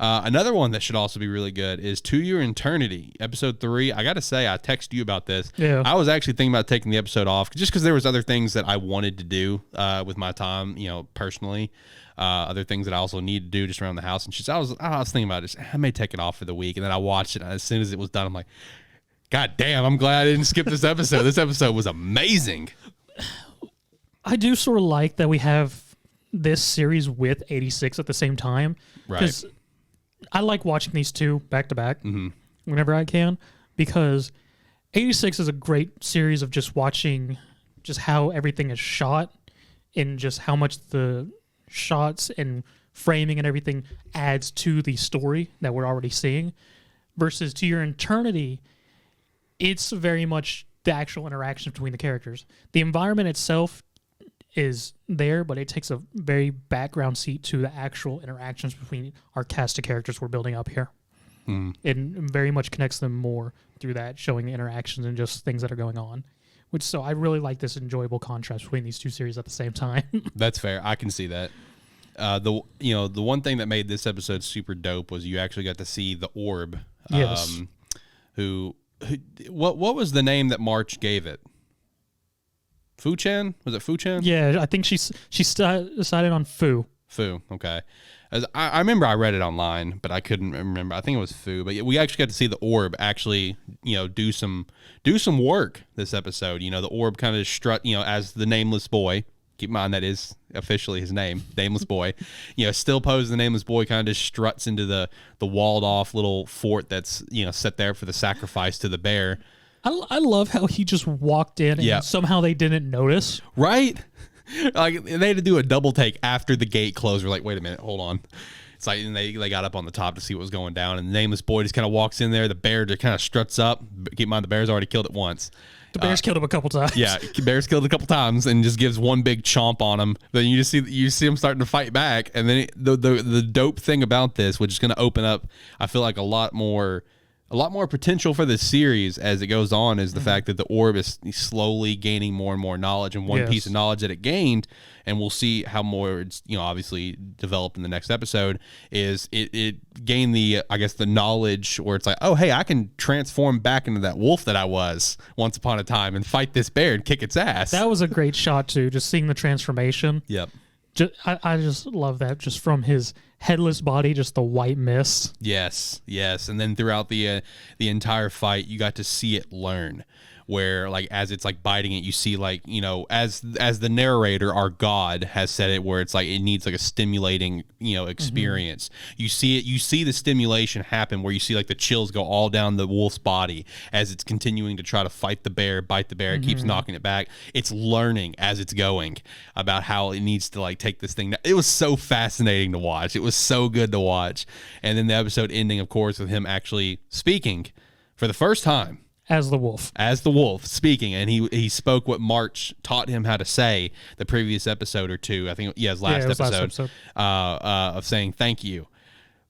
Another one that should also be really good is To Your Eternity, episode 3. I got to say, I texted you about this. Yeah. I was actually thinking about taking the episode off just because there was other things that I wanted to do with my time, personally. Other things that I also need to do just around the house. And I was thinking about it. I may take it off for the week. And then I watched it. And as soon as it was done, I'm like, God damn, I'm glad I didn't skip this episode. This episode was amazing. I do sort of like that we have this series with 86 at the same time. Right. Because I like watching these two back to back whenever I can, because 86 is a great series of just watching just how everything is shot and just how much the shots and framing and everything adds to the story that we're already seeing. versus To Your Eternity, it's very much the actual interactions between the characters. The environment itself is there, but it takes a very background seat to the actual interactions between our cast of characters we're building up here. It very much connects them more through that, showing the interactions and just things that are going on. So I really like this enjoyable contrast between these two series at the same time. That's fair. I can see that. The one thing that made this episode super dope was you actually got to see the orb. Yes. What was the name that March gave it? Fu-chan? Was it Fu-chan? Yeah, I think she decided on Fu. Fu, okay. As I remember I read it online, but I couldn't remember. I think it was Fu, but we actually got to see the orb actually, do some work this episode. The orb kind of strut, as the nameless boy. Keep in mind that is officially his name, Nameless Boy. Still posed the Nameless Boy, kind of just struts into the walled off little fort that's set there for the sacrifice to the bear. I love how he just walked in and somehow they didn't notice. Right? Like they had to do a double take after the gate closed. We're like, wait a minute, hold on. It's like and they got up on the top to see what was going down, and the Nameless Boy just kind of walks in there. The bear just kind of struts up. Keep in mind, the bear's already killed it once. The bear's killed him a couple times. Yeah, bear's killed a couple times and just gives one big chomp on him. Then you see him starting to fight back, and then the dope thing about this, which is going to open up, I feel like a lot more potential for this series as it goes on, is the fact that the orb is slowly gaining more and more knowledge, and one piece of knowledge that it gained, and we'll see how more it's obviously developed in the next episode, is it gained the knowledge where it's like, oh hey, I can transform back into that wolf that I was once upon a time and fight this bear and kick its ass. That was a great shot too, just seeing the transformation. Yep. I just love that, just from his headless body, just the white mist. Yes, and then throughout the entire fight, you got to see it learn. Where like as it's like biting it, you see like as the narrator, our god, has said it, where it's like it needs like a stimulating experience. You see the stimulation happen where you see like the chills go all down the wolf's body as it's continuing to try to fight the bear, bite the bear. It keeps knocking it back. It's learning as it's going about how it needs to like take this thing. It was so fascinating to watch. It was so good to watch. And then the episode ending, of course, with him actually speaking for the first time. As the wolf speaking, and he spoke what March taught him how to say the previous episode or two. I think his last episode. Of saying thank you.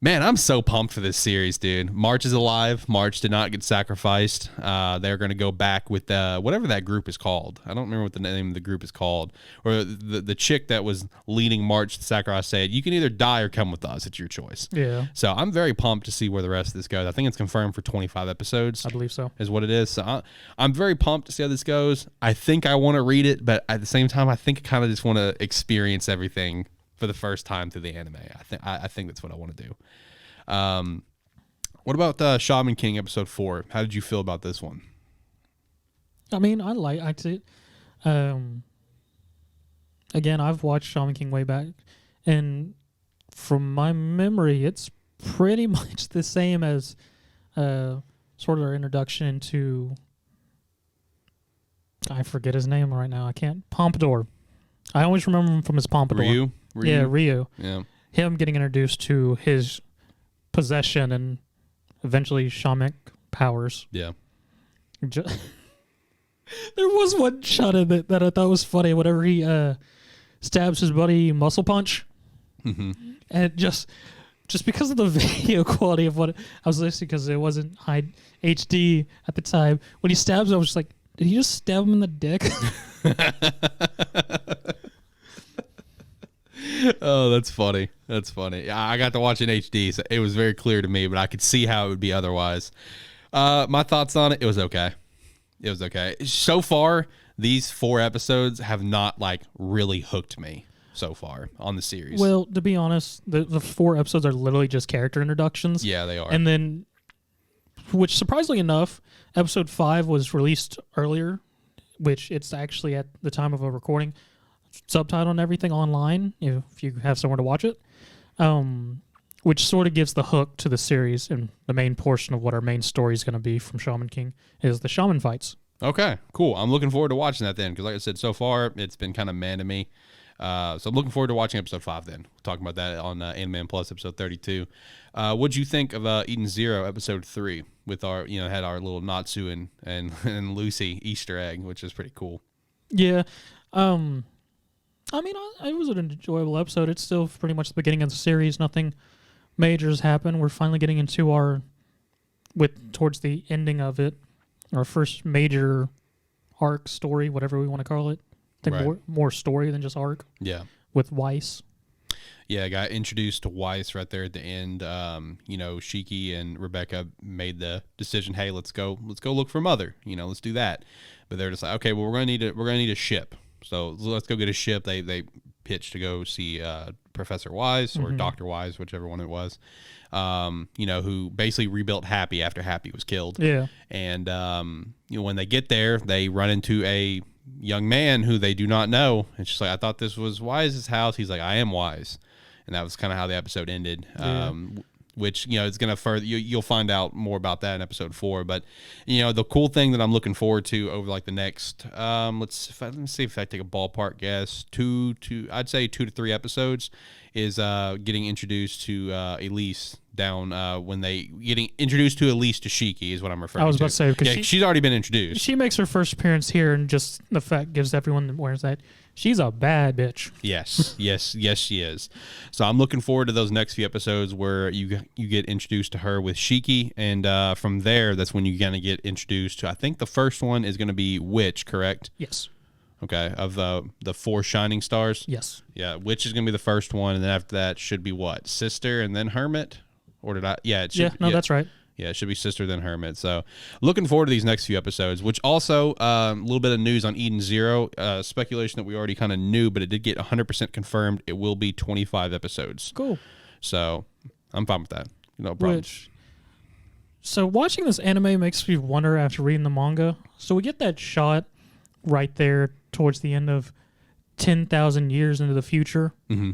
Man, I'm so pumped for this series, dude. March is alive. March did not get sacrificed. They're going to go back with whatever that group is called. I don't remember what the name of the group is called. Or the chick that was leading March to sacrifice said, you can either die or come with us. It's your choice. Yeah. So I'm very pumped to see where the rest of this goes. I think it's confirmed for 25 episodes. I believe so. Is what it is. So I'm very pumped to see how this goes. I think I want to read it, but at the same time, I think I kind of just want to experience everything for the first time through the anime. I think that's what I want to do. What about Shaman King episode 4? How did you feel about this one? I mean, I liked it. Again, I've watched Shaman King way back, and from my memory, it's pretty much the same as sort of our introduction to, I forget his name right now. I can't. Pompadour. I always remember him from his Pompadour. Ryu? Yeah, Ryu. Yeah. Him getting introduced to his possession and eventually shamanic powers. Yeah. There was one shot in it that I thought was funny. Whenever he stabs his buddy Muscle Punch, and just because of the video quality of what I was listening, because it wasn't high HD at the time, when he stabs him, I was just like, did he just stab him in the dick? Oh, that's funny. That's funny. I got to watch in HD, so it was very clear to me, but I could see how it would be otherwise. My thoughts on it was okay. It was okay. So far, these 4 episodes have not like really hooked me so far on the series. Well, to be honest, the 4 episodes are literally just character introductions. Yeah, they are. And then, which surprisingly enough, episode 5 was released earlier, which it's actually at the time of a recording, subtitled and everything online, if you have somewhere to watch it, which sort of gives the hook to the series, and the main portion of what our main story is going to be from Shaman King is the shaman fights. Okay, cool. I'm looking forward to watching that then, because like I said, so far it's been kind of man to me. So I'm looking forward to watching episode 5 then. We're talking about that on AniMan Plus episode 32. What'd you think of Eden Zero episode 3 with our, had our little Natsu and Lucy Easter egg, which is pretty cool. Yeah. I mean, it was an enjoyable episode. It's still pretty much the beginning of the series. Nothing major has happened. We're finally getting into towards the ending of it, our first major arc story, whatever we want to call it. I think more story than just arc. Yeah. With Weiss. Yeah, I got introduced to Weiss right there at the end. Shiki and Rebecca made the decision, hey, let's go look for Mother. Let's do that. But they're just like, okay, well, we're gonna need a ship. So let's go get a ship. They pitched to go see Professor Wise or Dr. Wise, whichever one it was, who basically rebuilt Happy after Happy was killed. Yeah. And, when they get there, they run into a young man who they do not know. It's just like, I thought this was Wise's house. He's like, I am Wise. And that was kind of how the episode ended. Yeah. Which, it's going to further, you'll find out more about that in episode 4. But, the cool thing that I'm looking forward to over like the next, let's see if I take a ballpark guess, I'd say 2 to 3 episodes is getting introduced to Elise down getting introduced to Elise to Shiki is what I'm referring to. I was about to say, because she's already been introduced. She makes her first appearance here, and just the fact gives everyone that wears that she's a bad bitch. Yes, she is. So I'm looking forward to those next few episodes where you get introduced to her with Shiki, and from there, that's when you're gonna get introduced to. I think the first one is gonna be Witch, correct? Yes. Okay, of the 4 shining stars. Yes. Yeah, Witch is gonna be the first one, and then after that should be what? Sister, and then Hermit. Or did I? Yeah, it should. Yeah, that's right. Yeah, it should be Sister then Hermit. So looking forward to these next few episodes, which also a little bit of news on Eden Zero, speculation that we already kind of knew, but it did get 100% confirmed. It will be 25 episodes. Cool. So I'm fine with that. No problem. So watching this anime makes me wonder after reading the manga. So we get that shot right there towards the end of 10,000 years into the future. Mm-hmm.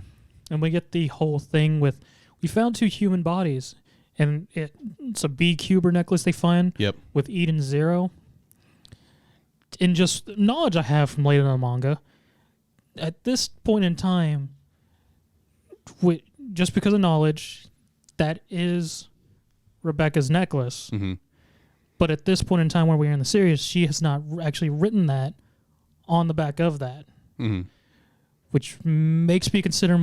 And we get the whole thing with, we found 2 human bodies, and it's a B-Cuber necklace they find with Eden Zero. And just knowledge I have from later in the manga, at this point in time, just because of knowledge, that is Rebecca's necklace. Mm-hmm. But at this point in time where we are in the series, she has not actually written that on the back of that. Mm-hmm. Which makes me consider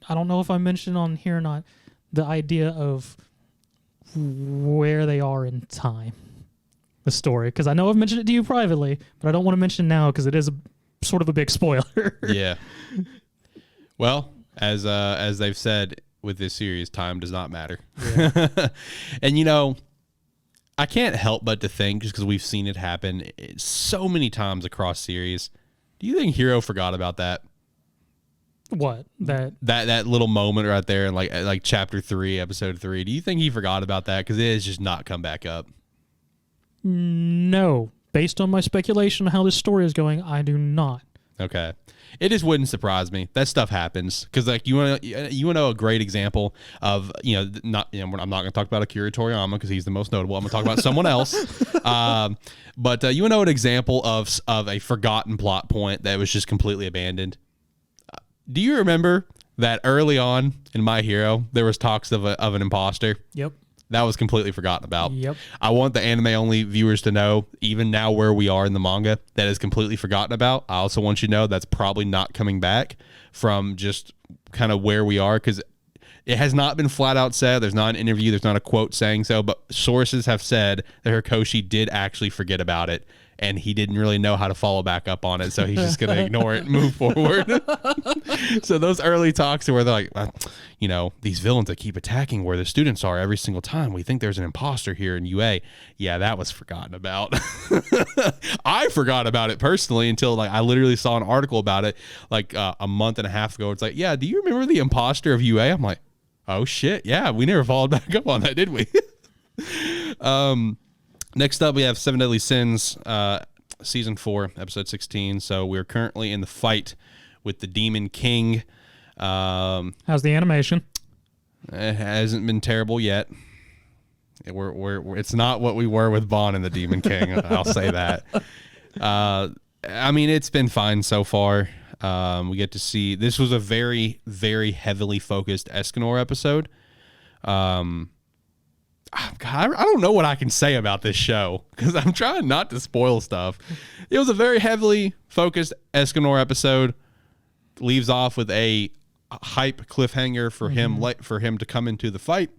I don't know if I mentioned on here or not, the idea of where they are in time, the story. Because I know I've mentioned it to you privately, but I don't want to mention it now because it is sort of a big spoiler. Yeah. Well, as they've said with this series, time does not matter. Yeah. And I can't help but to think, just because we've seen it happen so many times across series, do you think Hiro forgot about that? What? That little moment right there in like chapter 3, episode 3. Do you think he forgot about that? Because it has just not come back up. No. Based on my speculation on how this story is going, I do not. Okay. It just wouldn't surprise me. That stuff happens. Because you want to know a great example of, I'm not going to talk about Akira Toriyama because he's the most notable. I'm going to talk about someone else. But you want to know an example of a forgotten plot point that was just completely abandoned? Do you remember that early on in My Hero, there was talks of an imposter? Yep. That was completely forgotten about. Yep. I want the anime-only viewers to know, even now where we are in the manga, that is completely forgotten about. I also want you to know that's probably not coming back from just kind of where we are, because it has not been flat out said. There's not an interview. There's not a quote saying so, but sources have said that Hirkoshi did actually forget about it, and he didn't really know how to follow back up on it, so he's just going to ignore it and move forward. So those early talks where they're like, these villains that keep attacking where the students are every single time, we think there's an imposter here in UA. Yeah, that was forgotten about. I forgot about it personally until I literally saw an article about it a month and a half ago. It's like, yeah, do you remember the imposter of UA? I'm like, oh shit, yeah, we never followed back up on that, did we? Next up, we have Seven Deadly Sins, Season 4, Episode 16. So we're currently in the fight with the Demon King. How's the animation? It hasn't been terrible yet. It's not what we were with Bon and the Demon King, I'll say that. It's been fine so far. We get to see, this was a very, very heavily focused Escanor episode. God, I don't know what I can say about this show because I'm trying not to spoil stuff. It was a very heavily focused Escanor episode. Leaves off with a hype cliffhanger for him to come into the fight.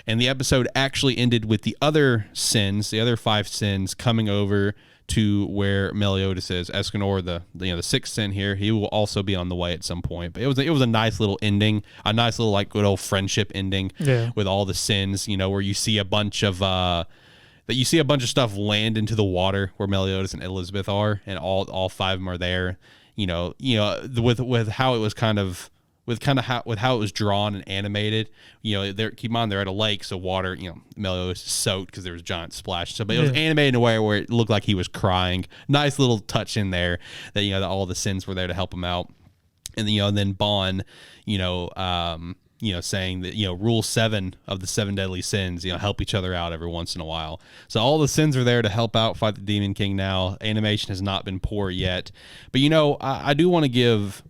And the episode actually ended with the other 5 sins coming over to where Meliodas is. Escanor, the 6th sin here, he will also be on the way at some point. But it was a nice little ending, a nice little like good old friendship ending with all the sins, where you see a bunch of stuff land into the water where Meliodas and Elizabeth are, and all 5 of them are there. With how it was how it was drawn and animated, keep in mind they're at a lake, so water, Meliodas is soaked because there was a giant splash. So, but it was animated in a way where it looked like he was crying. Nice little touch in there that, that all the sins were there to help him out. And then Bon, saying that, rule 7 of the 7 deadly sins, help each other out every once in a while. So all the sins are there to help out fight the Demon King now. Animation has not been poor yet. But, I do want to give,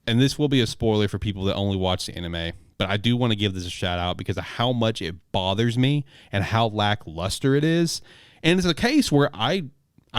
and this will be a spoiler for people that only watch the anime, but I do want to give this a shout out because of how much it bothers me and how lackluster it is. And it's a case where I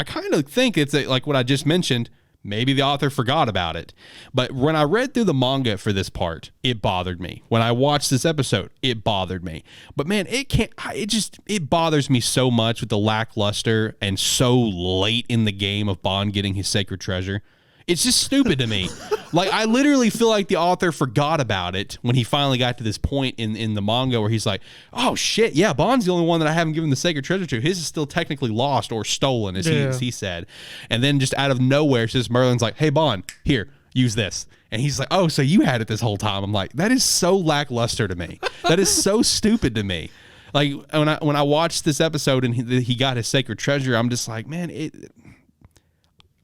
kind of think it's like what I just mentioned. Maybe the author forgot about it. But when I read through the manga for this part, it bothered me. When I watched this episode, it bothered me. But man, it bothers me so much with the lackluster and so late in the game of Bond getting his sacred treasure. It's just stupid to me. Like, I literally feel like the author forgot about it when he finally got to this point in the manga where he's like, oh shit, yeah, Bond's the only one that I haven't given the sacred treasure to. His is still technically lost or stolen, as he said. And then just out of nowhere, it's just Merlin's like, hey, Bond, here, use this. And he's like, oh, so you had it this whole time. I'm like, that is so lackluster to me. That is so stupid to me. Like, when I watched this episode and he got his sacred treasure, I'm just like, man,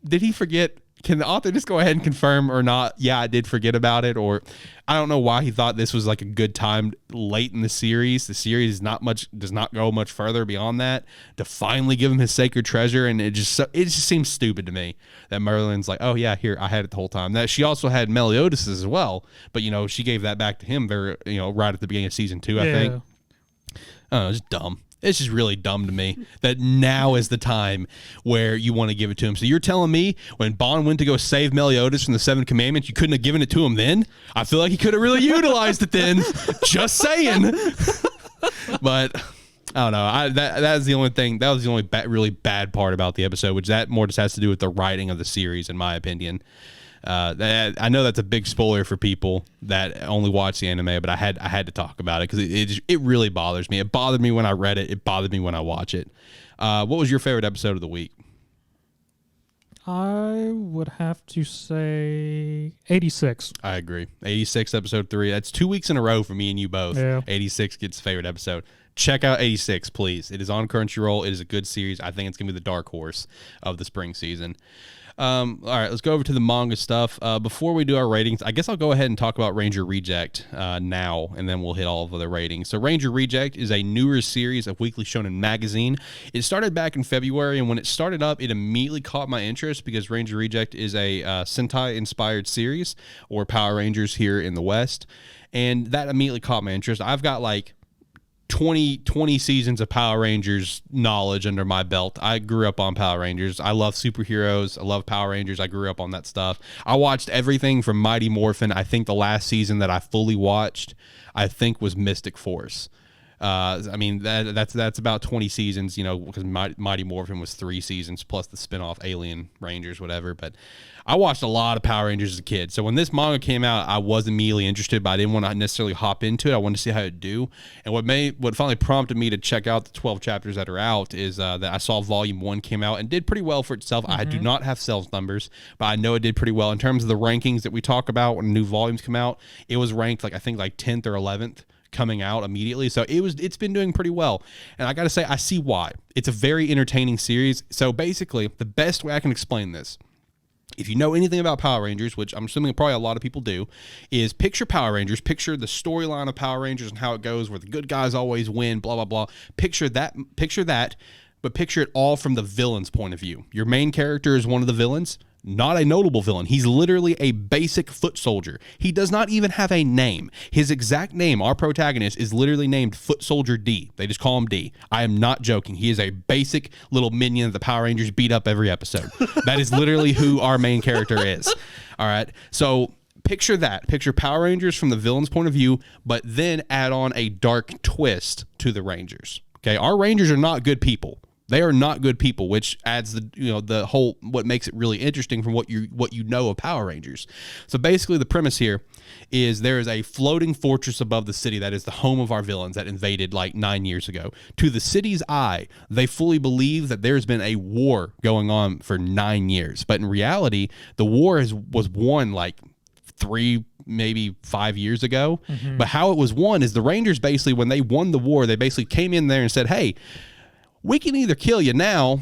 did he forget? Can the author just go ahead and confirm or not? Yeah, I did forget about it. Or I don't know why he thought this was like a good time late in the series. The series does not go much further beyond that to finally give him his sacred treasure. And it just seems stupid to me that Merlin's like, oh yeah, here, I had it the whole time. That she also had Meliodas as well, but she gave that back to him right at the beginning of season 2, I think. I don't know, it's dumb. It's just really dumb to me that now is the time where you want to give it to him. So you're telling me when Bond went to go save Meliodas from the 7 Commandments, you couldn't have given it to him then? I feel like he could have really utilized it then. Just saying. But I don't know. That was the only thing. That was the only really bad part about the episode, which that more just has to do with the writing of the series, in my opinion. I know that's a big spoiler for people that only watch the anime, but I had to talk about it because it really bothers me. It bothered me when I read it. It bothered me when I watch it. What was your favorite episode of the week? I would have to say 86. I agree. 86, episode 3. That's 2 weeks in a row for me and you both. Yeah. 86 gets favorite episode. Check out 86, please. It is on Crunchyroll. It is a good series. I think it's going to be the dark horse of the spring season. All right, let's go over to the manga stuff. Before we do our ratings, I guess I'll go ahead and talk about Ranger Reject now, and then we'll hit all of the ratings. So Ranger Reject is a newer series of Weekly Shonen Magazine. It started back in February, and when it started up, it immediately caught my interest because Ranger Reject is a Sentai-inspired series, or Power Rangers here in the West, and that immediately caught my interest. I've got like 20 seasons of Power Rangers knowledge under my belt. I grew up on Power Rangers. I love superheroes. I love Power Rangers. I grew up on that stuff. I watched everything from Mighty Morphin. I think the last season that I fully watched, I think, was Mystic Force. I mean, that's about 20 seasons, because Mighty Morphin was 3 seasons plus the spinoff Alien Rangers, whatever. But I watched a lot of Power Rangers as a kid. So when this manga came out, I was immediately interested, but I didn't want to necessarily hop into it. I wanted to see how it'd do. And what finally prompted me to check out the 12 chapters that are out is that I saw Volume 1 came out and did pretty well for itself. Mm-hmm. I do not have sales numbers, but I know it did pretty well. In terms of the rankings that we talk about when new volumes come out, it was ranked I think 10th or 11th. Coming out immediately, so it's been doing pretty well, and I gotta say I see why. It's a very entertaining series. So basically, the best way I can explain this, if you know anything about Power Rangers, which I'm assuming probably a lot of people do, is picture Power Rangers, picture the storyline of Power Rangers and how it goes, where the good guys always win, blah blah blah. Picture that, but picture it all from the villain's point of view. Your main character is one of the villains. not a notable villain. He's literally a basic foot soldier. He does not even have a name. His exact name, our protagonist, is literally named Foot Soldier D. They just call him D. I am not joking. He is a basic little minion that the Power Rangers beat up every episode. That is literally who our main character is. All right. So picture that. Picture Power Rangers from the villain's point of view, but then add on a dark twist to the Rangers. Okay. Our Rangers are not good people. They are not good people, which adds the whole, what makes it really interesting from what you know of Power Rangers. So basically the premise here is there is a floating fortress above the city that is the home of our villains that invaded like 9 years ago. To the city's eye, they fully believe that there's been a war going on for 9 years. But in reality, the war was won like 3, maybe 5 years ago. Mm-hmm. But how it was won is the Rangers basically, when they won the war, they basically came in there and said, hey, we can either kill you now,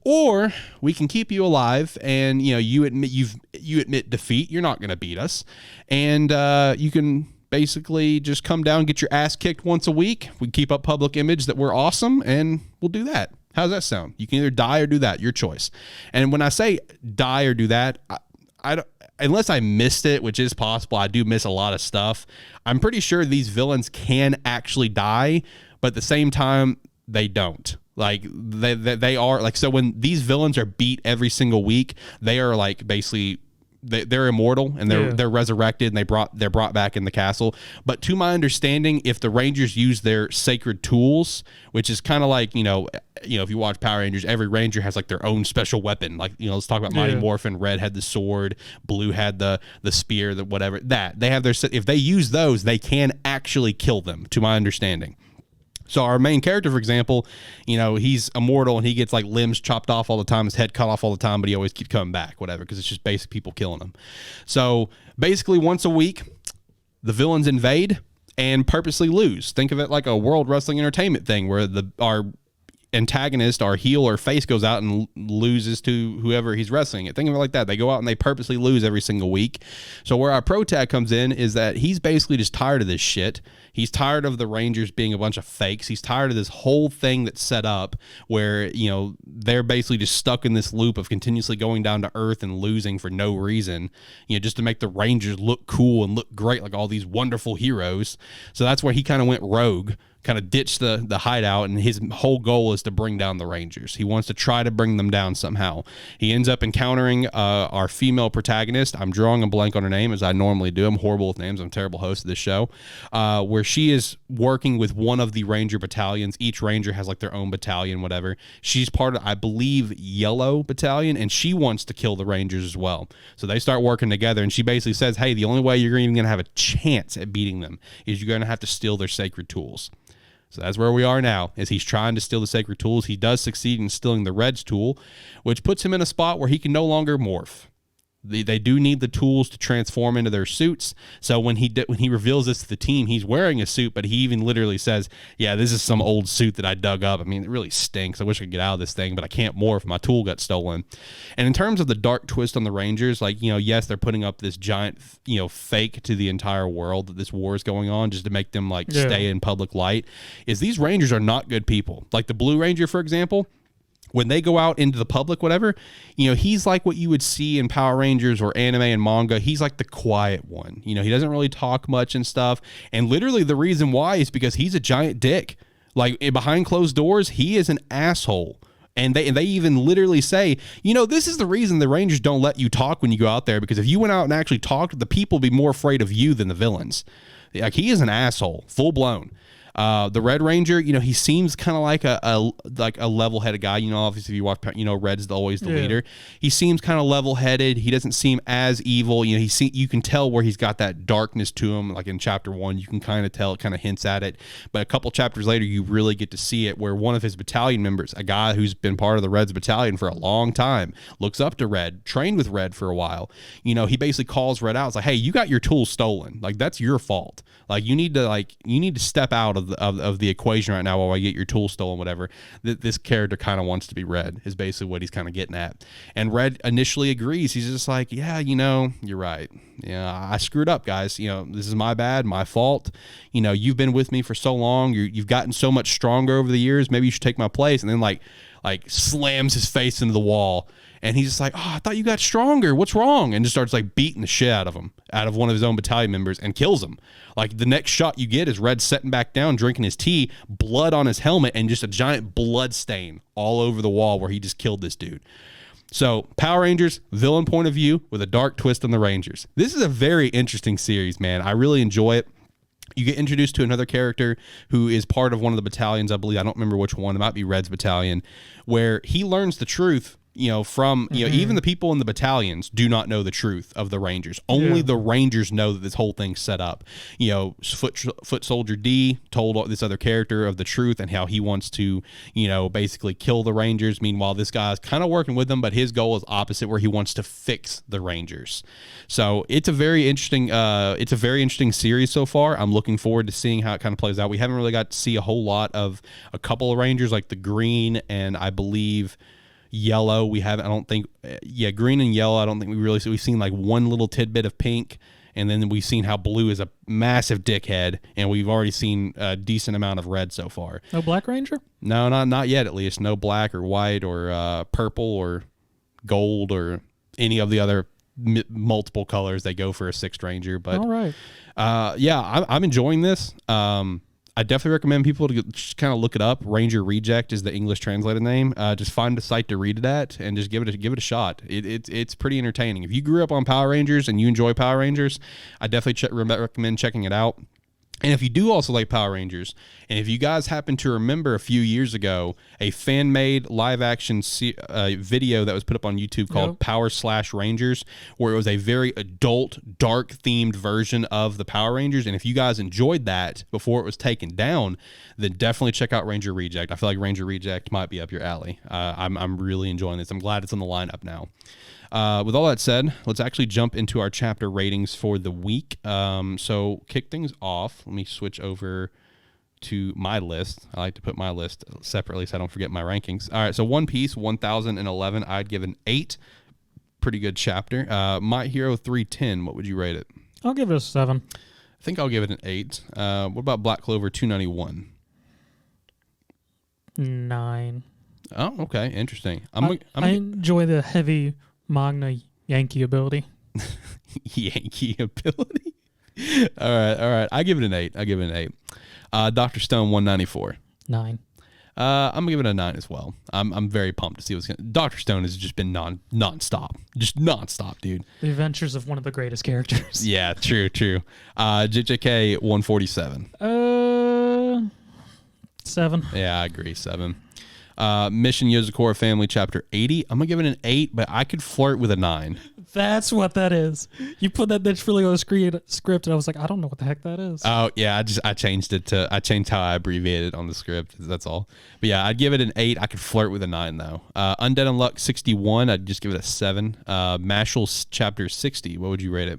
or we can keep you alive, and you admit defeat. You're not going to beat us, and you can basically just come down and get your ass kicked once a week. We keep up public image that we're awesome, and we'll do that. How's that sound? You can either die or do that. Your choice. And when I say die or do that, I don't, unless I missed it, which is possible. I do miss a lot of stuff. I'm pretty sure these villains can actually die, but at the same time, they don't. Like they are like, so when these villains are beat every single week, they are like basically they're immortal and they're resurrected and they're brought back in the castle. But to my understanding, if the Rangers use their sacred tools, which is kind of like, if you watch Power Rangers, every Ranger has like their own special weapon. Like, let's talk about Mighty Morphin. Red had the sword, Blue had the spear, the whatever. That they have if they use those, they can actually kill them, to my understanding. So our main character, for example, he's immortal and he gets like limbs chopped off all the time, his head cut off all the time, but he always keeps coming back, whatever, because it's just basic people killing him. So basically once a week, the villains invade and purposely lose. Think of it like a World Wrestling Entertainment thing where our antagonist, our heel or face, goes out and loses to whoever he's wrestling it. Think of it like that. They go out and they purposely lose every single week. So where our protag comes in is that he's basically just tired of this shit. He's tired of the Rangers being a bunch of fakes. He's tired of this whole thing that's set up where, they're basically just stuck in this loop of continuously going down to earth and losing for no reason, just to make the Rangers look cool and look great like all these wonderful heroes. So that's where he kind of went rogue, kind of ditched the hideout, and his whole goal is to bring down the Rangers. He wants to try to bring them down somehow. He ends up encountering our female protagonist. I'm drawing a blank on her name, as I normally do. I'm horrible with names. I'm a terrible host of this show. Where she is working with one of the Ranger battalions. Each Ranger has like their own battalion, whatever. She's part of, I believe, Yellow Battalion, and she wants to kill the Rangers as well. So they start working together, and she basically says, hey, the only way you're even going to have a chance at beating them is you're going to have to steal their sacred tools. So that's where we are now, is he's trying to steal the sacred tools. He does succeed in stealing the Red's tool, which puts him in a spot where he can no longer morph. They do need the tools to transform into their suits. So when he reveals this to the team, he's wearing a suit, but he even literally says, yeah, this is some old suit that I dug up. I mean, it really stinks. I wish I could get out of this thing, but I can't morph. My tool got stolen. And in terms of the dark twist on the Rangers, like, yes, they're putting up this giant, fake to the entire world that this war is going on just to make them like stay in public light, is these Rangers are not good people. Like the Blue Ranger, for example, when they go out into the public, whatever, he's like what you would see in Power Rangers or anime and manga. He's like the quiet one. He doesn't really talk much and stuff. And literally the reason why is because he's a giant dick. Like behind closed doors, he is an asshole. And they even literally say, this is the reason the Rangers don't let you talk when you go out there, because if you went out and actually talked, the people would be more afraid of you than the villains. Like, he is an asshole, full blown. The Red Ranger, he seems kind of like a level-headed guy. Obviously, if you watch, Red's always the leader. He seems kind of level-headed. He doesn't seem as evil. You can tell where he's got that darkness to him. Like in chapter 1, you can kind of tell. It kind of hints at it. But a couple chapters later, you really get to see it, where one of his battalion members, a guy who's been part of the Red's battalion for a long time, looks up to Red, trained with Red for a while. He basically calls Red out. It's like, hey, you got your tools stolen. Like, that's your fault. Like, you need to step out of the equation right now while I get your tools stolen, whatever. This character kind of wants to be Red, is basically what he's kind of getting at. And Red initially agrees. He's just like, yeah, you're right. Yeah, I screwed up, guys. This is my bad, my fault. You've been with me for so long. You've gotten so much stronger over the years. Maybe you should take my place. And then like slams his face into the wall. And he's just like, oh, I thought you got stronger. What's wrong? And just starts like beating the shit out of him, out of one of his own battalion members, and kills him. Like the next shot you get is Red sitting back down, drinking his tea, blood on his helmet, and just a giant blood stain all over the wall where he just killed this dude. So Power Rangers, villain point of view with a dark twist on the Rangers. This is a very interesting series, man. I really enjoy it. You get introduced to another character who is part of one of the battalions, I believe. I don't remember which one. It might be Red's battalion, where he learns the truth, from, even the people in the battalions do not know the truth of the Rangers. Only the Rangers know that this whole thing's set up. Foot Soldier D told this other character of the truth and how he wants to, basically kill the Rangers. Meanwhile, this guy's kind of working with them, but his goal is opposite, where he wants to fix the Rangers. So it's a very interesting series so far. I'm looking forward to seeing how it kind of plays out. We haven't really got to see a whole lot of a couple of Rangers, like the green and I believe yellow. We haven't, I don't think, green and yellow. I don't think we've seen like one little tidbit of pink, and then we've seen how blue is a massive dickhead, and we've already seen a decent amount of red so far. No Black Ranger? No, not yet, at least. No black or white or purple or gold or any of the other multiple colors they go for a sixth Ranger. But all right. I'm enjoying this. I definitely recommend people to just kind of look it up. Ranger Reject is the English translated name. Just find a site to read it at and just give it a shot. It's pretty entertaining. If you grew up on Power Rangers and you enjoy Power Rangers, I definitely recommend checking it out. And if you do also like Power Rangers, and if you guys happen to remember a few years ago a fan-made live-action video that was put up on YouTube called Power/Rangers, where it was a very adult, dark-themed version of the Power Rangers, and if you guys enjoyed that before it was taken down, then definitely check out Ranger Reject. I feel like Ranger Reject might be up your alley. I'm really enjoying this. I'm glad it's on the lineup now. With all that said, let's actually jump into our chapter ratings for the week. So kick things off. Let me switch over to my list. I like to put my list separately so I don't forget my rankings. All right, so One Piece 1011, I'd give an 8. Pretty good chapter. My Hero 310, what would you rate it? I'll give it a 7. I think I'll give it an 8. What about Black Clover 291? 9. Oh, okay, interesting. I enjoy the heavy Magna Yankee ability. Yankee ability? All right. I give it an 8. Dr. Stone 194. 9. I'm gonna give it a 9 as well. I'm very pumped to see what's going. Dr. Stone has just been nonstop, dude. The adventures of one of the greatest characters. Yeah, true. JJK 147. 7. Yeah, I agree. 7. Mission Yozakura Family Chapter 80. I'm gonna give it an 8, but I could flirt with a 9. That's what that is. You put that really on the script, and I was like, I don't know what the heck that is. Oh yeah, I changed how I abbreviated on the script. That's all. But yeah, I'd give it an 8. I could flirt with a 9 though. Undead Unluck 61. I'd just give it a 7. Mashal Chapter 60. What would you rate it?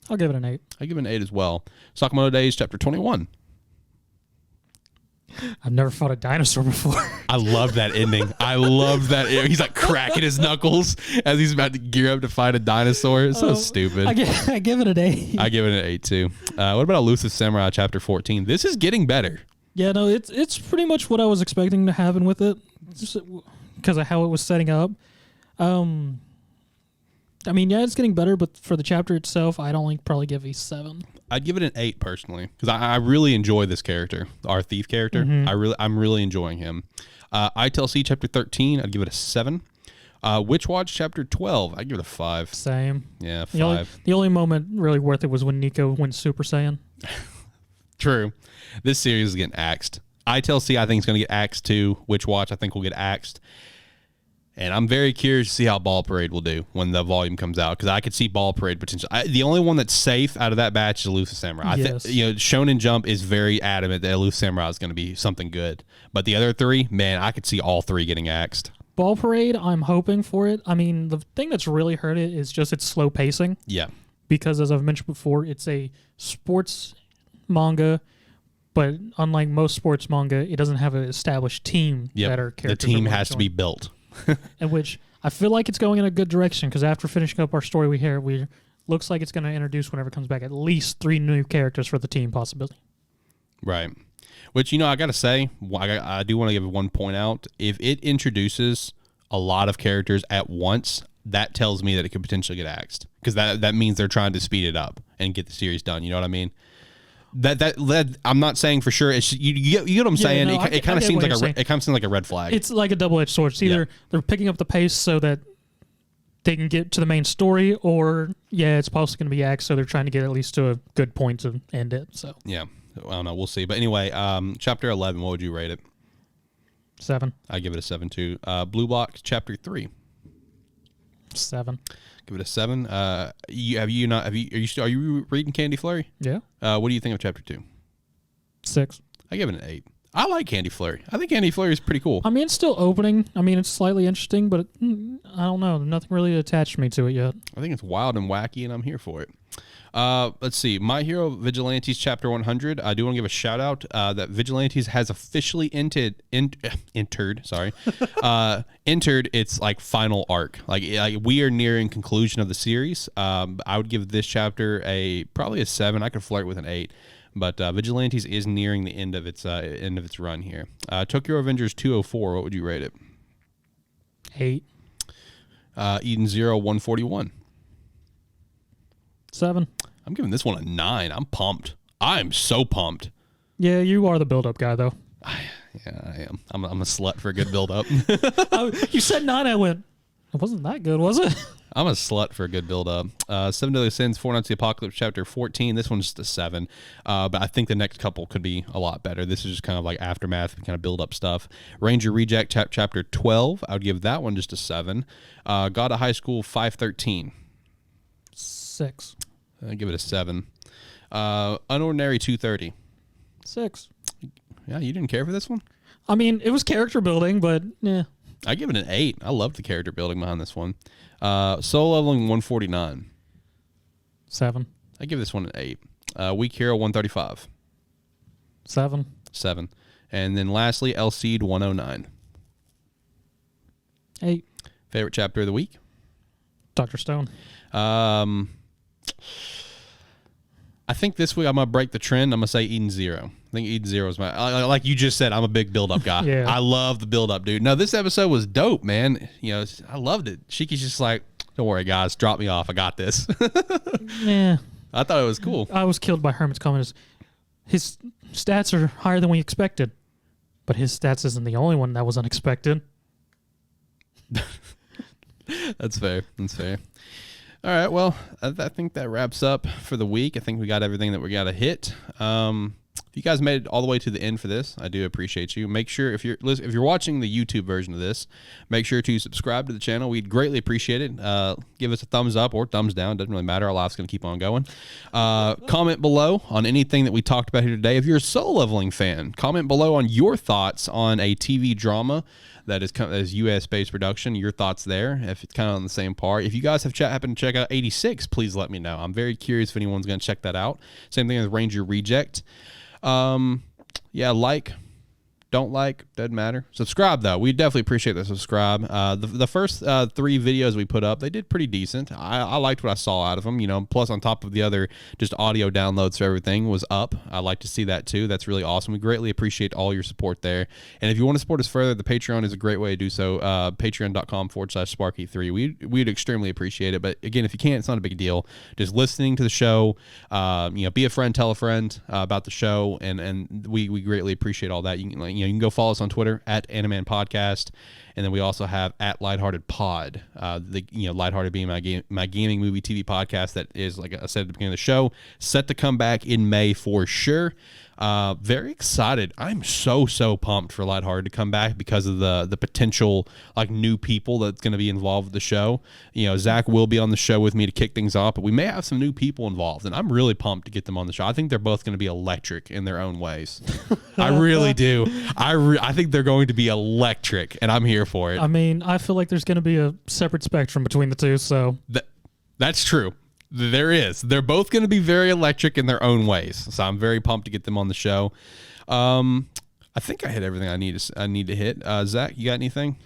I'll give it an 8. I give it an 8 as well. Sakamoto Days Chapter 21. I've never fought a dinosaur before. I love that ending. He's like cracking his knuckles as he's about to gear up to fight a dinosaur. It's so stupid. I give it an 8. I give it an 8 too. What about Elusive Samurai Chapter 14? This is getting better. Yeah, no, it's pretty much what I was expecting to happen with it, just because of how it was setting up. I mean, yeah, it's getting better, but for the chapter itself, I'd only probably give a 7. I'd give it an 8 personally because I really enjoy this character, our thief character. Mm-hmm. I'm really enjoying him. ITLC Chapter 13, I'd give it a 7. Witch Watch Chapter 12, I'd give it a 5. Same. Yeah, 5. The only moment really worth it was when Nico went Super Saiyan. True. This series is getting axed. ITLC, I think, is going to get axed too. Witch Watch, I think, will get axed. And I'm very curious to see how Ball Parade will do when the volume comes out, because I could see Ball Parade potential. The only one that's safe out of that batch is Elusive Samurai. Yes. Shonen Jump is very adamant that Elusive Samurai is going to be something good. But the other 3, man, I could see all 3 getting axed. Ball Parade, I'm hoping for it. I mean, the thing that's really hurt it is just its slow pacing. Yeah. Because as I've mentioned before, it's a sports manga, but unlike most sports manga, it doesn't have an established team that are characters. The team has to be built. In which I feel like it's going in a good direction, because after finishing up our story we looks like it's going to introduce, whenever it comes back, at least 3 new characters for the team possibility. Right. Which, I got to say, I do want to give one point out. If it introduces a lot of characters at once, that tells me that it could potentially get axed, because that means they're trying to speed it up and get the series done. You know what I mean? That I'm not saying for sure. It's you get what I'm saying. No, it kind of seems like a red flag. It's like a double-edged sword. It's either they're picking up the pace so that they can get to the main story, or it's possibly going to be axed, so they're trying to get at least to a good point to end it. So yeah, I don't know. We'll see. But anyway, chapter 11. What would you rate it? 7. I give it a 7 too. Blue Block chapter 3. 7. Give it a 7. Are you reading Candy Flurry? Yeah. What do you think of chapter 2? 6. I give it an 8. I like Candy Flurry. I think Candy Flurry is pretty cool. I mean, it's still opening. I mean, it's slightly interesting, but I don't know. Nothing really attached me to it yet. I think it's wild and wacky, and I'm here for it. Let's see. My Hero Vigilantes chapter 100. I do want to give a shout out that Vigilantes has officially entered its like final arc. Like we are nearing conclusion of the series. I would give this chapter probably a 7. I could flirt with an 8. But Vigilantes is nearing the end of its run here. Tokyo Revengers 204. What would you rate it? 8. Eden Zero 141. 7. I'm giving this one a 9. I'm pumped. I'm so pumped. Yeah, you are the build-up guy, though. Yeah, I am. I'm a slut for a good build-up. You said 9. I went, it wasn't that good, was it? I'm a slut for a good build-up. 7 Deadly Sins, Four Nights of the Apocalypse, chapter 14. This one's just a 7. But I think the next couple could be a lot better. This is just kind of like aftermath, kind of build-up stuff. Ranger Reject, chapter 12. I would give that one just a 7. God of High School 513. 6. I give it a 7. Unordinary 230. 6. Yeah, you didn't care for this one? I mean, it was character building, but yeah. I give it an 8. I love the character building behind this one. Soul Leveling 149. 7. I give this one an 8. Weak Hero 135. 7. 7. And then lastly, El Cid 109. 8. Favorite chapter of the week? Dr. Stone. I think this week I'm going to break the trend. I'm going to say Eden Zero. I think Eden Zero is like you just said, I'm a big build-up guy. Yeah. I love the build-up, dude. No, this episode was dope, man. You know, I loved it. Shiki's just like, don't worry, guys. Drop me off. I got this. Yeah. I thought it was cool. I was killed by Hermit's comment. His stats are higher than we expected, but his stats isn't the only one that was unexpected. That's fair. That's fair. All right. Well, I think that wraps up for the week. I think we got everything that we got to hit. If you guys made it all the way to the end for this, I do appreciate you. Make sure if you're watching the YouTube version of this, make sure to subscribe to the channel. We'd greatly appreciate it. Give us a thumbs up or thumbs down. Doesn't really matter. Our life's going to keep on going. Comment below on anything that we talked about here today. If you're a Soul Leveling fan, comment below on your thoughts on a TV drama that is U.S.-based production. Your thoughts there, if it's kind of on the same par. If you guys have happened to check out 86, please let me know. I'm very curious if anyone's going to check that out. Same thing with Ranger Reject. Don't like, doesn't matter. Subscribe, though. We definitely appreciate the subscribe. The first 3 videos we put up, they did pretty decent. I liked what I saw out of them, you know, plus on top of the other just audio downloads for everything was up. I like to see that, too. That's really awesome. We greatly appreciate all your support there. And if you want to support us further, the Patreon is a great way to do so. Patreon.com/Sparky3. We'd extremely appreciate it. But, again, if you can't, it's not a big deal. Just listening to the show, be a friend, tell a friend about the show, and we greatly appreciate all that. You can go follow us on Twitter at AniMan Podcast, and then we also have at Lighthearted Pod. Lighthearted being my gaming movie TV podcast that is, like I said at the beginning of the show, set to come back in May for sure. Very excited. I'm so pumped for Lighthearted to come back because of the potential like new people that's going to be involved with the show. You know, Zach will be on the show with me to kick things off, but we may have some new people involved, and I'm really pumped to get them on the show. I think they're both going to be electric in their own ways. I really do. I think they're going to be electric, and I'm here for it. I mean, I feel like there's going to be a separate spectrum between the two, so that's true. There is. They're both going to be very electric in their own ways. So I'm very pumped to get them on the show. I think I hit everything I need to hit. Zach, you got anything?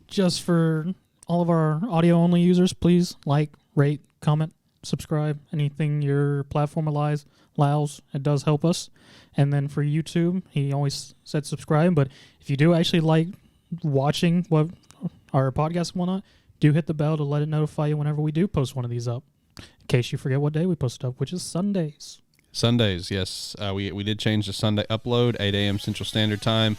Just for all of our audio-only users, please like, rate, comment, subscribe. Anything your platform allows, it does help us. And then for YouTube, he always said subscribe. But if you do actually like watching what our podcast and whatnot, do hit the bell to let it notify you whenever we do post one of these up. In case you forget what day we post it up, which is Sundays. Sundays, yes. We did change the Sunday upload, 8 a.m. Central Standard Time.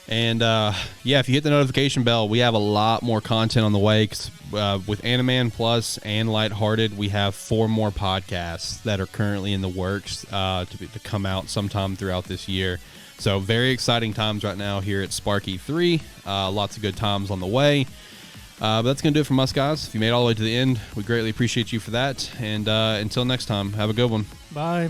And, if you hit the notification bell, we have a lot more content on the way. 'Cause, with AniMan Plus and Lighthearted, we have 4 more podcasts that are currently in the works to come out sometime throughout this year. So very exciting times right now here at Sparky 3. Lots of good times on the way. But that's going to do it from us, guys. If you made it all the way to the end, we greatly appreciate you for that. And until next time, have a good one. Bye.